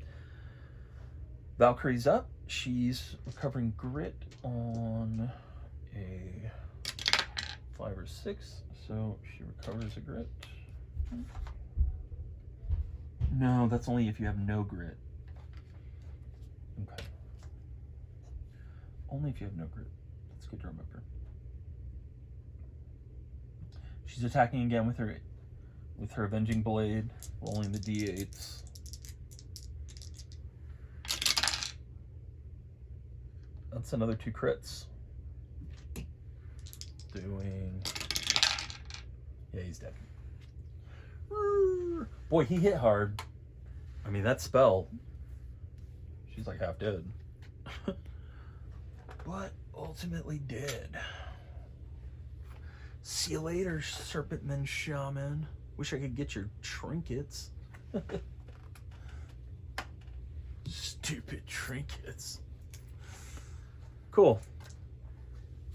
Valkyrie's up. She's recovering grit on a 5 or 6, so she recovers a grit. No, that's only if you have no grit. Okay. Only if you have no grit. That's good to remember. She's attacking again with her Avenging Blade, rolling the d8s. That's another 2 crits. Yeah, he's dead. Boy, he hit hard. I mean, that spell, she's like half dead. But ultimately dead. See you later, Serpentman Shaman. Wish I could get your trinkets. Stupid trinkets. Cool.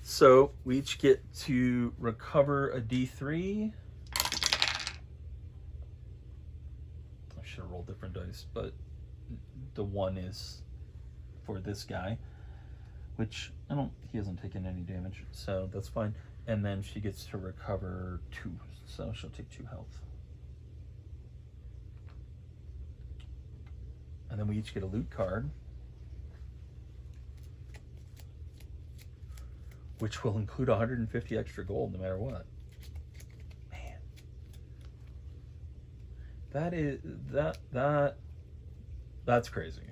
So we each get to recover a d3. I should have rolled different dice, but the 1 is for this guy, which he hasn't taken any damage, so that's fine. And then she gets to recover 2, so she'll take 2 health. And then we each get a loot card, which will include 150 extra gold no matter what. Man. That's crazy.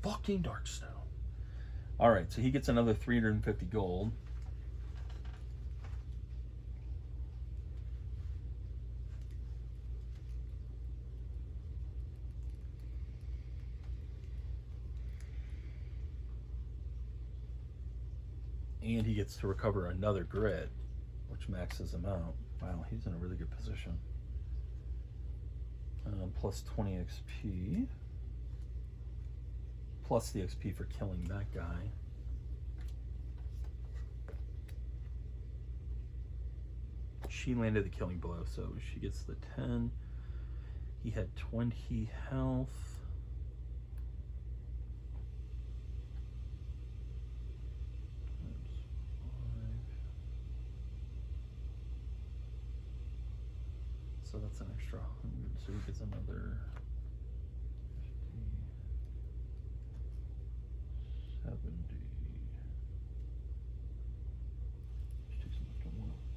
Fucking Darkstone. All right, so he gets another 350 gold. And he gets to recover another grit, which maxes him out. Wow, he's in a really good position. Plus 20 XP. Plus the XP for killing that guy. She landed the killing blow, so she gets the 10. He had 20 health. So that's an extra 100, so he gets another 50, 70. Which takes him up to 105.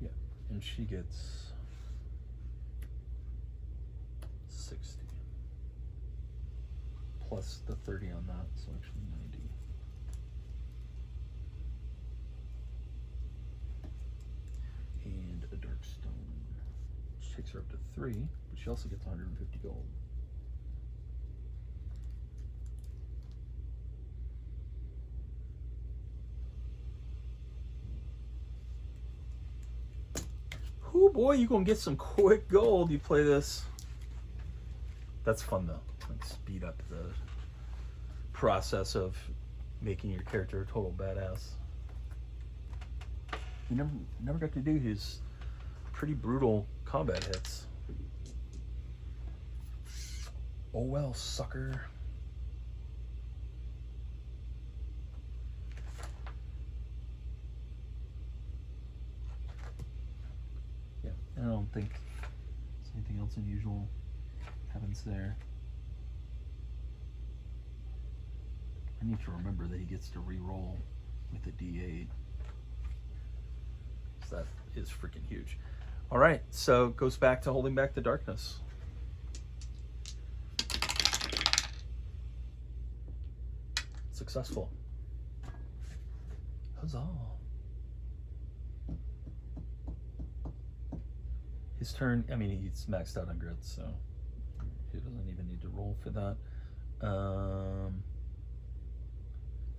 Yeah, and she gets 60. Plus the 30 on that, so actually 90. And a Darkstone, which takes her up to 3, but she also gets 150 gold. Oh boy, you're gonna get some quick gold. You play this. That's fun though. Like speed up the process of making your character a total badass. You never got to do his pretty brutal combat hits. Oh well, sucker. I don't think there's anything else unusual happens there. I need to remember that he gets to re-roll with a D8. So that is freaking huge. All right, so goes back to holding back the darkness. Successful. Huzzah. His turn, I mean, he's maxed out on grit, so he doesn't even need to roll for that.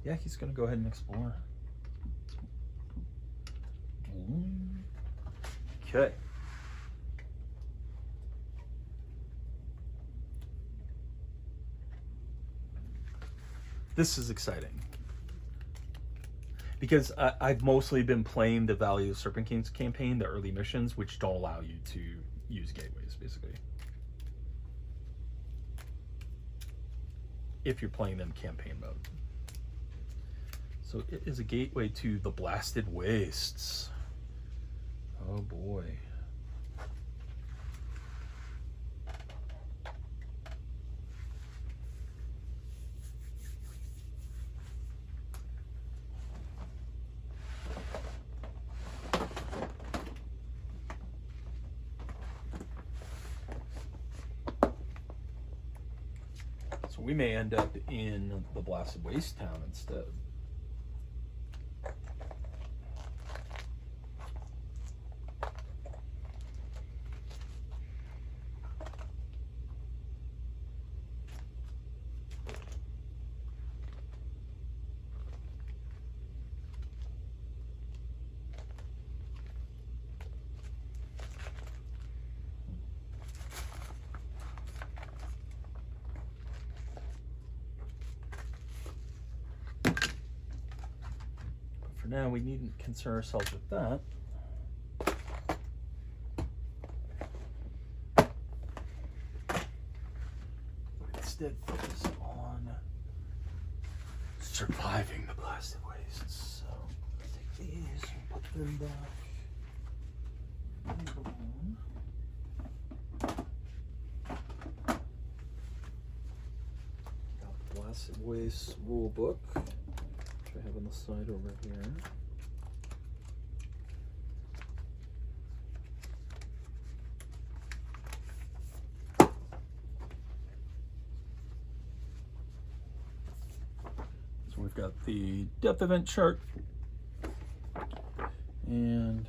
Yeah, he's going to go ahead and explore. Okay. This is exciting. Because I've mostly been playing the Valley of Serpent Kings campaign, the early missions, which don't allow you to use gateways, basically. If you're playing them campaign mode. So it is a gateway to the Blasted Wastes. Oh boy. So we may end up in the Blasted Waste town instead. For now, we needn't concern ourselves with that. Instead, focus on surviving the Blasted Wastes. So, take these and put them back. Got Blasted Wastes rule book, which I have on the side over here. So we've got the depth event chart and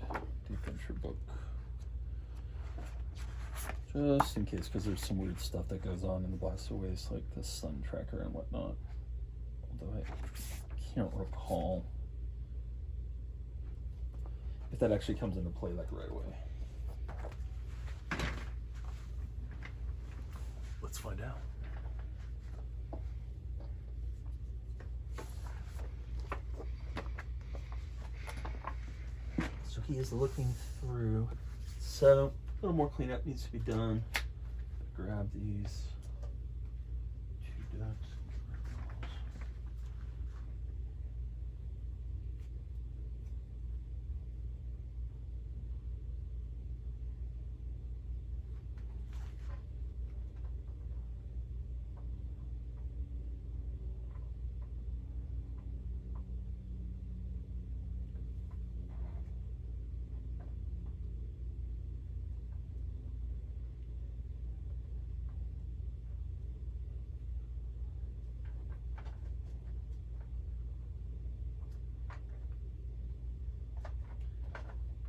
the adventure book. Just in case, because there's some weird stuff that goes on in the Blasted Waste, like the sun tracker and whatnot. Although I can't recall if that actually comes into play like right away. Let's find out. So he is looking through. So a little more cleanup needs to be done. Grab these 2 ducks.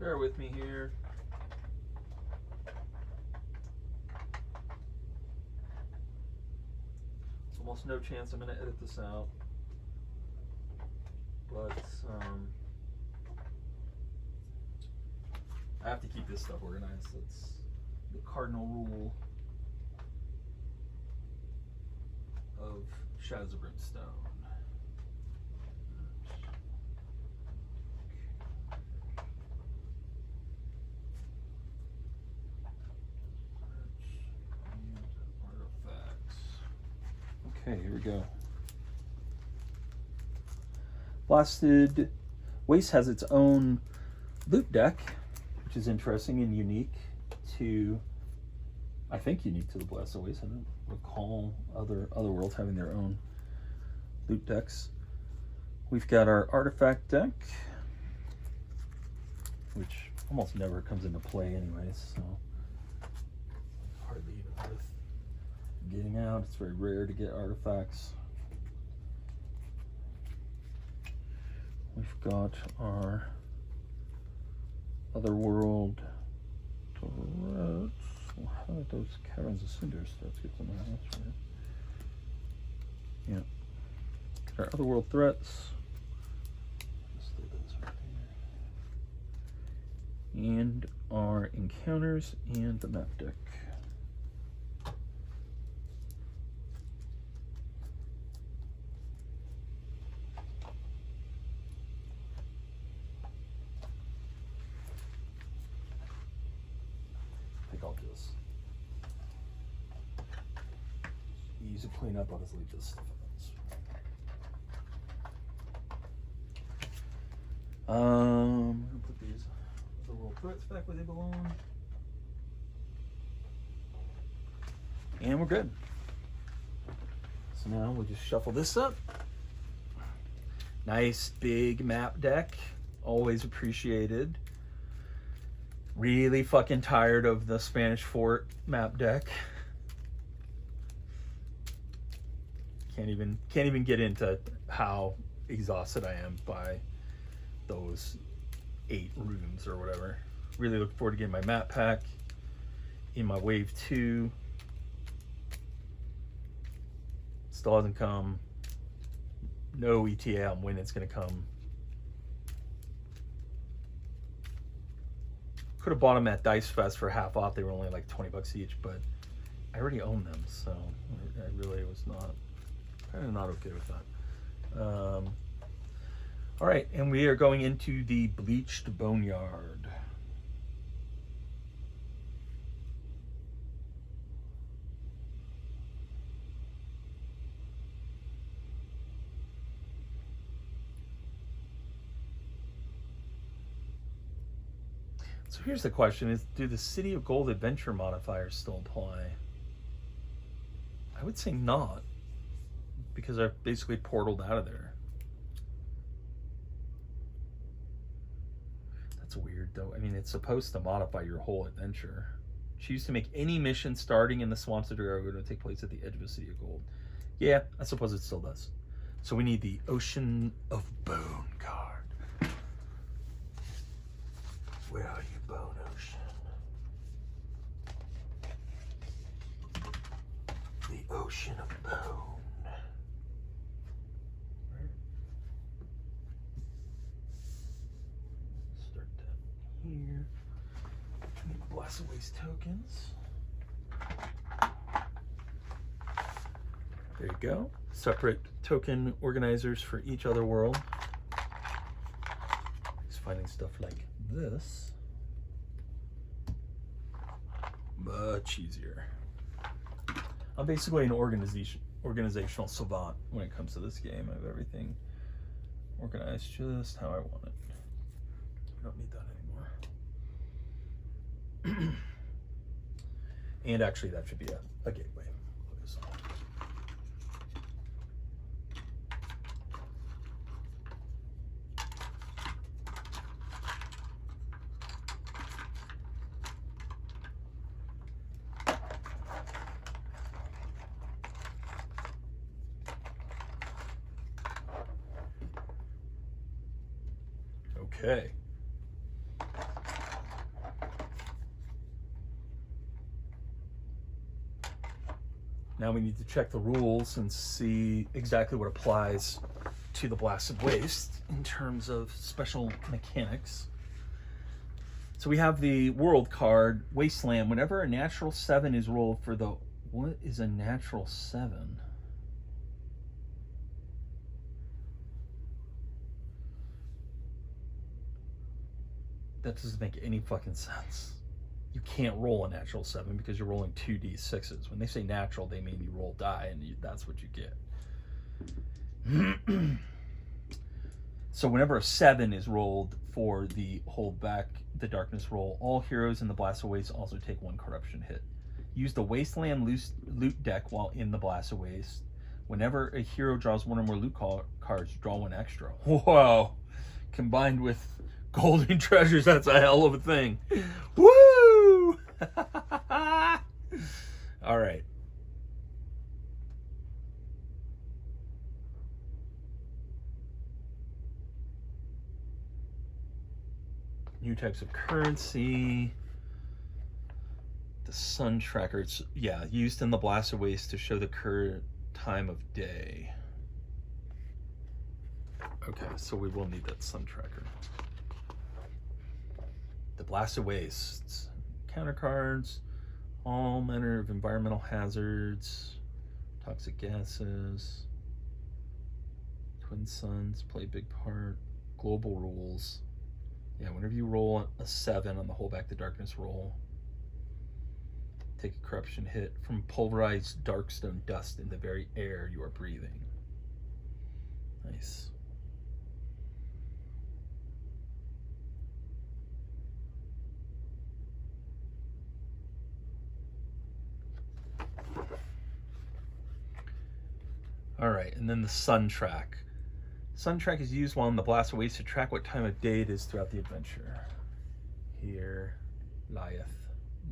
Bear with me here. There's almost no chance I'm going to edit this out. But I have to keep this stuff organized. That's the cardinal rule of Shadows of Brimstone. Okay, here we go. Blasted Waste has its own loot deck, which is interesting and unique. to, I think unique to the Blasted Waste. I don't recall other worlds having their own loot decks. We've got our artifact deck, which almost never comes into play anyways, so hardly even worth getting out. It's very rare to get artifacts. We've got our Otherworld threats. Well, how did those Caverns of Cinders threats get to my house? Right? Yeah. Our Otherworld threats. Just throw those right there. And our encounters and the map deck. I'll just easy to clean up. I'll just leave this stuff in. I'm gonna put these Otherworld threats back where they belong, and we're good. So now we'll just shuffle this up. Nice big map deck, always appreciated. Really fucking tired of the Spanish Fort map deck. Can't even get into how exhausted I am by those 8 rooms or whatever. Really looking forward to getting my map pack in my wave 2. Still hasn't come. No ETA on when it's gonna come. Could have bought them at Dice Fest for half off. They were only like 20 bucks each, but I already own them, so I really was kind of not okay with that. All right, and we are going into the Bleached Boneyard. So here's the question: do the City of Gold adventure modifiers still apply? I would say not, because I've basically portaled out of there. That's weird, though. I mean, it's supposed to modify your whole adventure. Choose to make any mission starting in the Swamps of Drago to take place at the edge of the City of Gold. Yeah, I suppose it still does. So we need the Ocean of Bone card. Where are you, Bone Ocean? The Ocean of Bone. Start that here. Need Blasted Waste tokens. There you go. Separate token organizers for each other world. Just finding stuff like this much easier. I'm basically an organizational savant when it comes to this game. I have everything organized just how I want it. I don't need that anymore. And actually that should be a gateway. Okay. Now we need to check the rules and see exactly what applies to the Blasted Waste in terms of special mechanics. So we have the world card, Wasteland. Whenever a natural 7 is rolled for the... What is a natural 7? That doesn't make any fucking sense. You can't roll a natural 7 because you're rolling 2d6s. When they say natural, they mean you roll die and that's what you get. So whenever a 7 is rolled for the hold back the darkness roll, all heroes in the Blast of Waste also take 1 corruption hit. Use the Wasteland loot deck while in the Blast of Waste. Whenever a hero draws 1 or more loot cards, draw 1 extra. Whoa! Combined with golden treasures, that's a hell of a thing. Woo! All right. New types of currency. The sun tracker. It's, yeah, used in the Blast of Waste to show the current time of day. Okay, so we will need that sun tracker. The Blast of Waste. Counter cards. All manner of environmental hazards. Toxic gases. Twin suns play a big part. Global rules. Yeah, whenever you roll a 7 on the hold back the darkness roll, take a corruption hit from pulverized darkstone dust in the very air you are breathing. Nice. All right, and then the sun track. Sun track is used while in the Blast of Waste to track what time of day it is throughout the adventure. Here lieth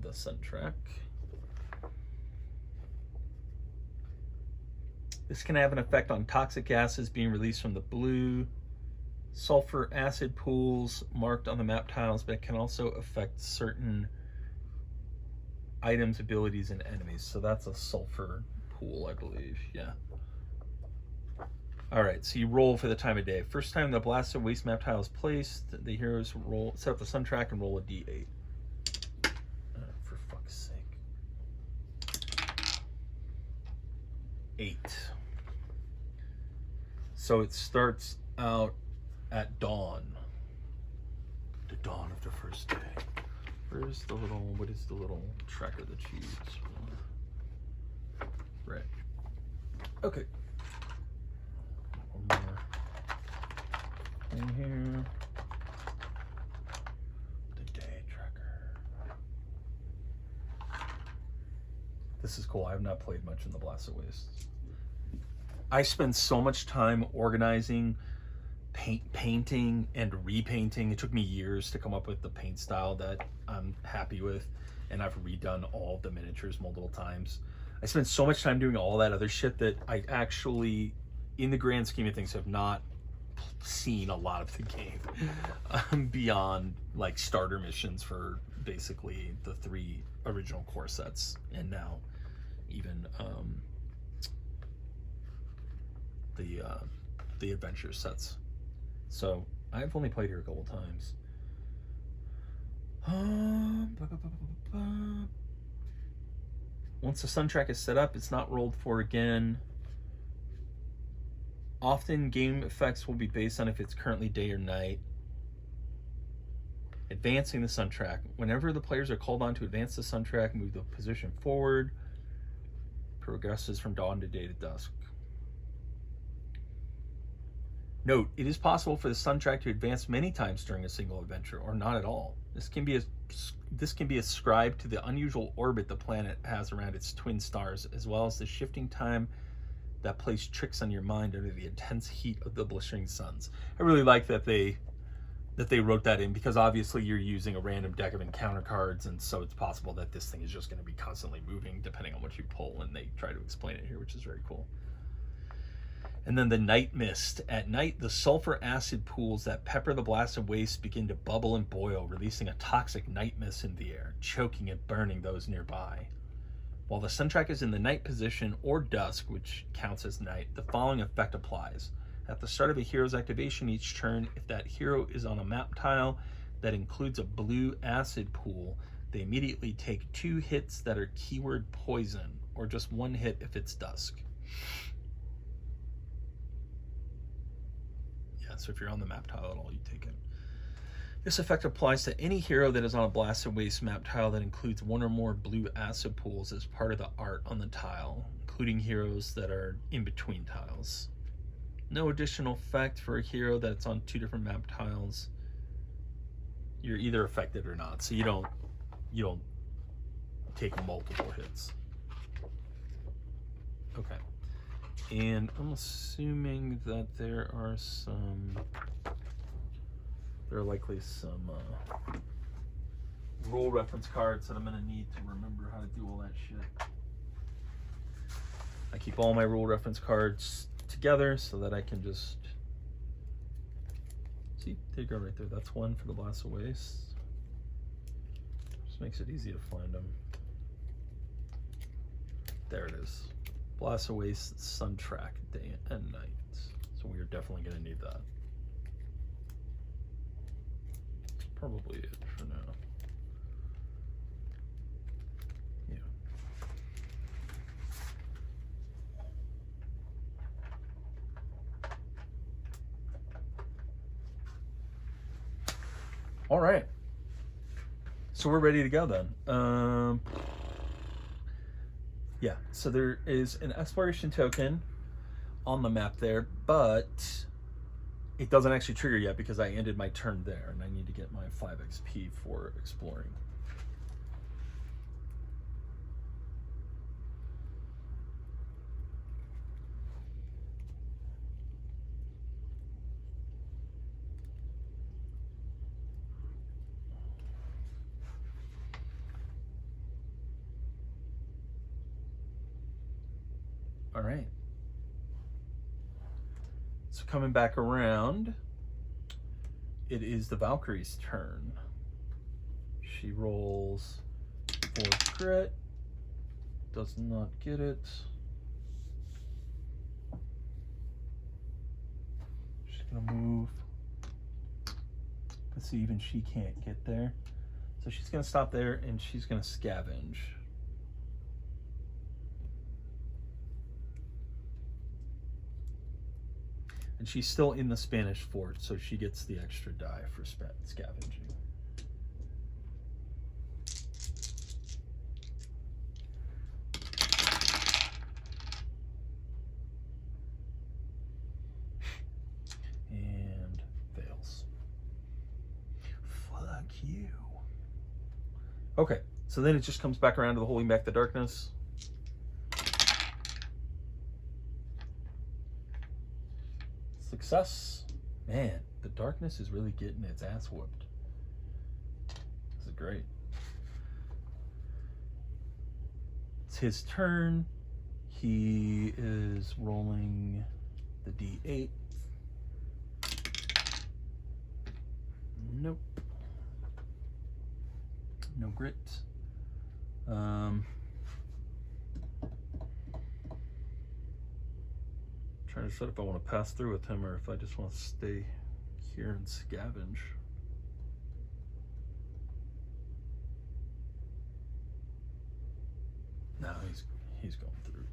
the sun track. This can have an effect on toxic gases being released from the blue sulfur acid pools marked on the map tiles, but it can also affect certain items, abilities, and enemies. So that's a sulfur pool, I believe. Yeah. All right, so you roll for the time of day. First time the Blast of Waste map tile is placed, the heroes roll, set up the sun track and roll a d8. For fuck's sake. 8. So it starts out at dawn. The dawn of the first day. Where's the little, what is the little tracker that you use? Right. Okay. One more in here. The day tracker. This is cool. I have not played much in the Blast of Waste. I spend so much time organizing, painting, and repainting. It took me years to come up with the paint style that I'm happy with, and I've redone all the miniatures multiple times. I spent so much time doing all that other shit that I actually, in the grand scheme of things, have not seen a lot of the game beyond like starter missions for basically the 3 original core sets, and now even the adventure sets. So I've only played here a couple times. Once the sun track is set up, it's not rolled for again. Often game effects will be based on if it's currently day or night. Advancing the sun track. Whenever the players are called on to advance the sun track, move the position forward. Progresses from dawn to day to dusk. Note, it is possible for the sun track to advance many times during a single adventure, or not at all. This can be ascribed to the unusual orbit the planet has around its twin stars, as well as the shifting time that plays tricks on your mind under the intense heat of the blistering suns. I really like that they wrote that in, because obviously you're using a random deck of encounter cards, and so it's possible that this thing is just going to be constantly moving depending on what you pull, and they try to explain it here, which is very cool. And then the night mist. At night, the sulfur acid pools that pepper the Blast of Waste begin to bubble and boil, releasing a toxic night mist in the air, choking and burning those nearby. While the sun track is in the night position or dusk, which counts as night, the following effect applies. At the start of a hero's activation each turn, if that hero is on a map tile that includes a blue acid pool, they immediately take 2 hits that are keyword poison, or just 1 hit if it's dusk. So if you're on the map tile at all, you take it. This effect applies to any hero that is on a Blast of Waste map tile that includes 1 or more blue acid pools as part of the art on the tile, including heroes that are in between tiles. No additional effect for a hero that's on 2 different map tiles. You're either affected or not, so you don't take multiple hits. Okay. And I'm assuming that there are likely some rule reference cards that I'm gonna need to remember how to do all that shit. I keep all my rule reference cards together so that I can just see, there you go right there. That's one for the Blast of Waste. Just makes it easy to find them. There it is. Blast of Waste, Sun Track, day and night. So we are definitely going to need that. That's probably it for now. Yeah. All right. So we're ready to go then. Yeah, so there is an exploration token on the map there, but it doesn't actually trigger yet because I ended my turn there and I need to get my 5 XP for exploring. All right. So coming back around, it is the Valkyrie's turn. She rolls 4 crit, does not get it. She's gonna move. Let's see, even she can't get there. So she's gonna stop there and she's gonna scavenge. And she's still in the Spanish fort, so she gets the extra die for scavenging. And fails. Fuck you. Okay, so then it just comes back around to the holding back the darkness. Success. Man, the darkness is really getting its ass whooped. This is great. It's his turn. He is rolling the D8. Nope. No grit. Trying to decide if I want to pass through with him or if I just want to stay here and scavenge. No, he's going through.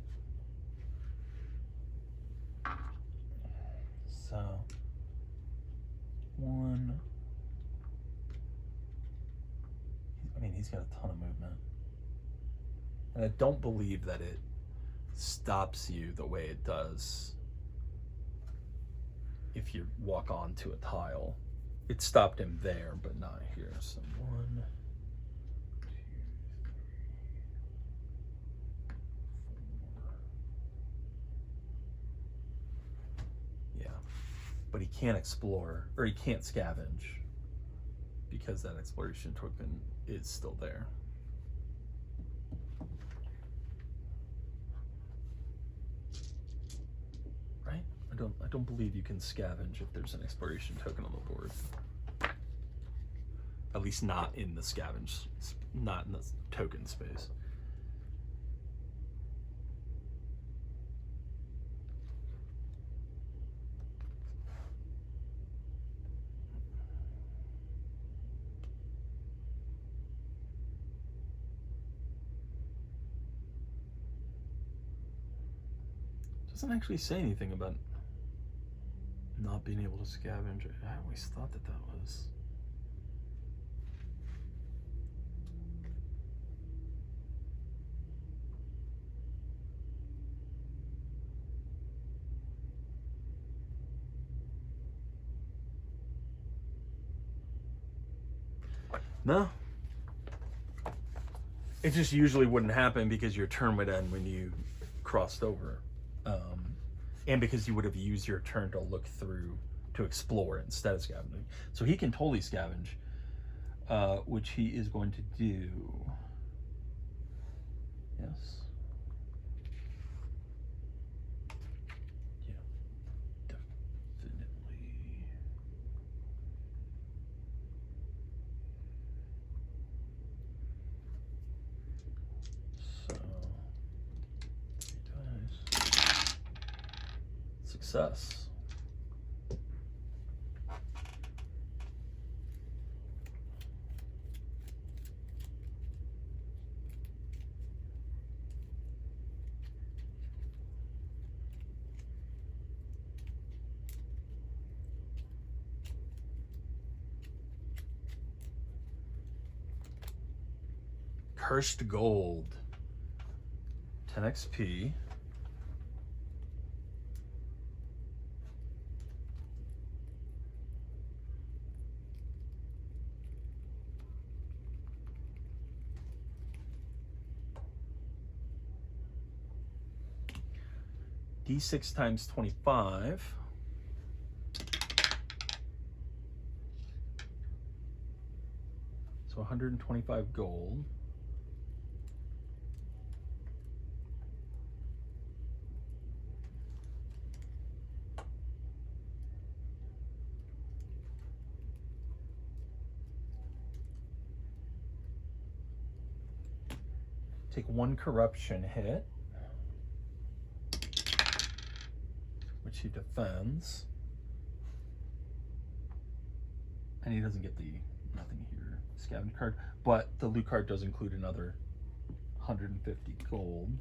So 1. I mean, he's got a ton of movement. And I don't believe that it stops you the way it does if you walk onto a tile. It stopped him there, but not here. So 1, 2, 3, 4. Yeah, but he can't explore, or he can't scavenge because that exploration token is still there. I don't believe you can scavenge if there's an exploration token on the board. At least not in the scavenge, not in the token space. Doesn't actually say anything about not being able to scavenge. I always thought that was. No. It just usually wouldn't happen because your turn would end when you crossed over. And because you would have used your turn to look through, to explore instead of scavenging. So he can totally scavenge, which he is going to do. Yes. Yeah, definitely. So, 3 dice. Success. Cursed Gold. 10 XP. D6 times 25. So 125 gold. Take 1 corruption hit, which he defends. And he doesn't get the nothing here scavenge card, but the loot card does include another 150 gold,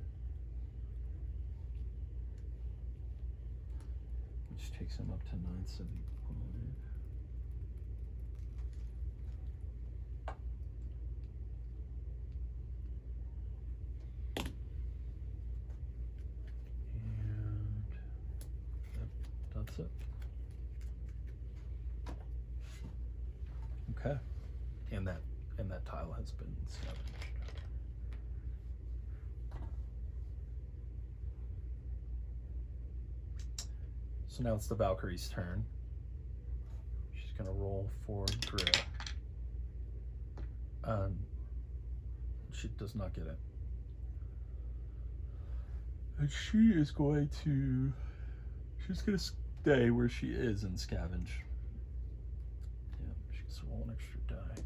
which takes him up to 975. That's it. Okay. And that tile has been scavenged. So now it's the Valkyrie's turn. She's gonna roll for grit. She does not get it. And she's gonna stay where she is and scavenge. Yeah, she gets to roll an extra die.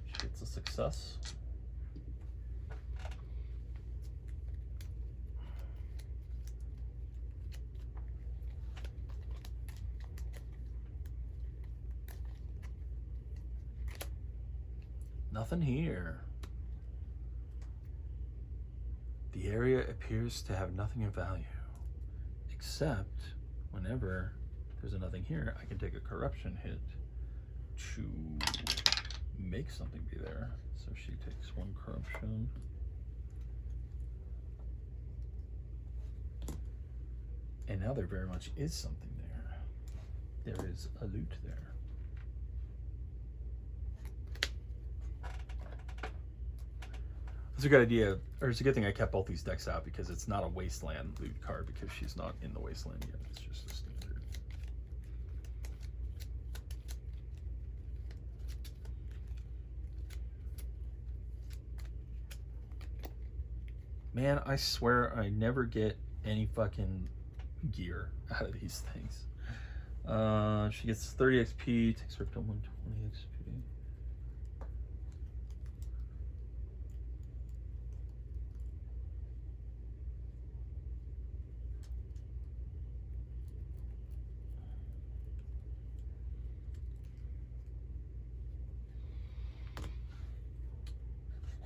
She gets a success. Nothing here. The area appears to have nothing of value, except whenever there's a nothing here, I can take a corruption hit to make something be there. So she takes 1 corruption. And now there very much is something there. There is a loot there. It's a good idea, or it's a good thing I kept both these decks out because it's not a Wasteland loot card because she's not in the Wasteland yet. It's just a standard. Man, I swear I never get any fucking gear out of these things. She gets 30 XP, takes her up to 120 XP.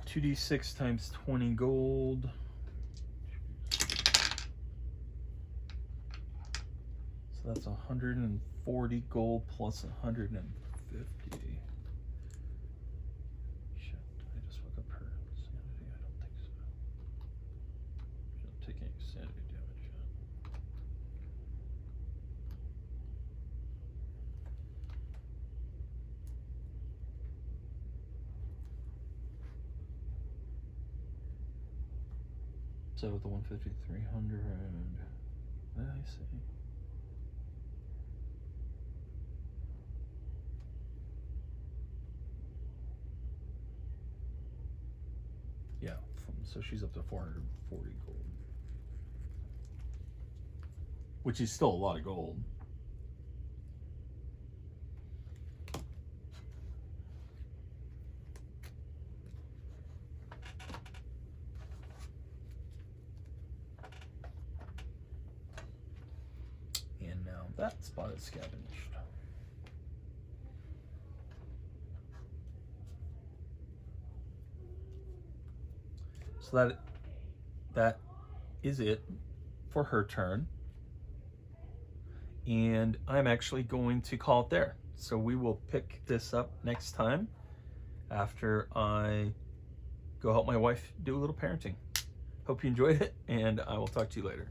$2d6 times 20 gold. So that's 140 gold plus 150. Shit, did I just fuck up her sanity? I don't think so. She don't take any sanity damage yet. So with the 150, 300. What did I say? Yeah, so she's up to 440 gold, which is still a lot of gold. And now that spot is scavenged. So that is it for her turn. And I'm actually going to call it there. So we will pick this up next time after I go help my wife do a little parenting. Hope you enjoyed it, and I will talk to you later.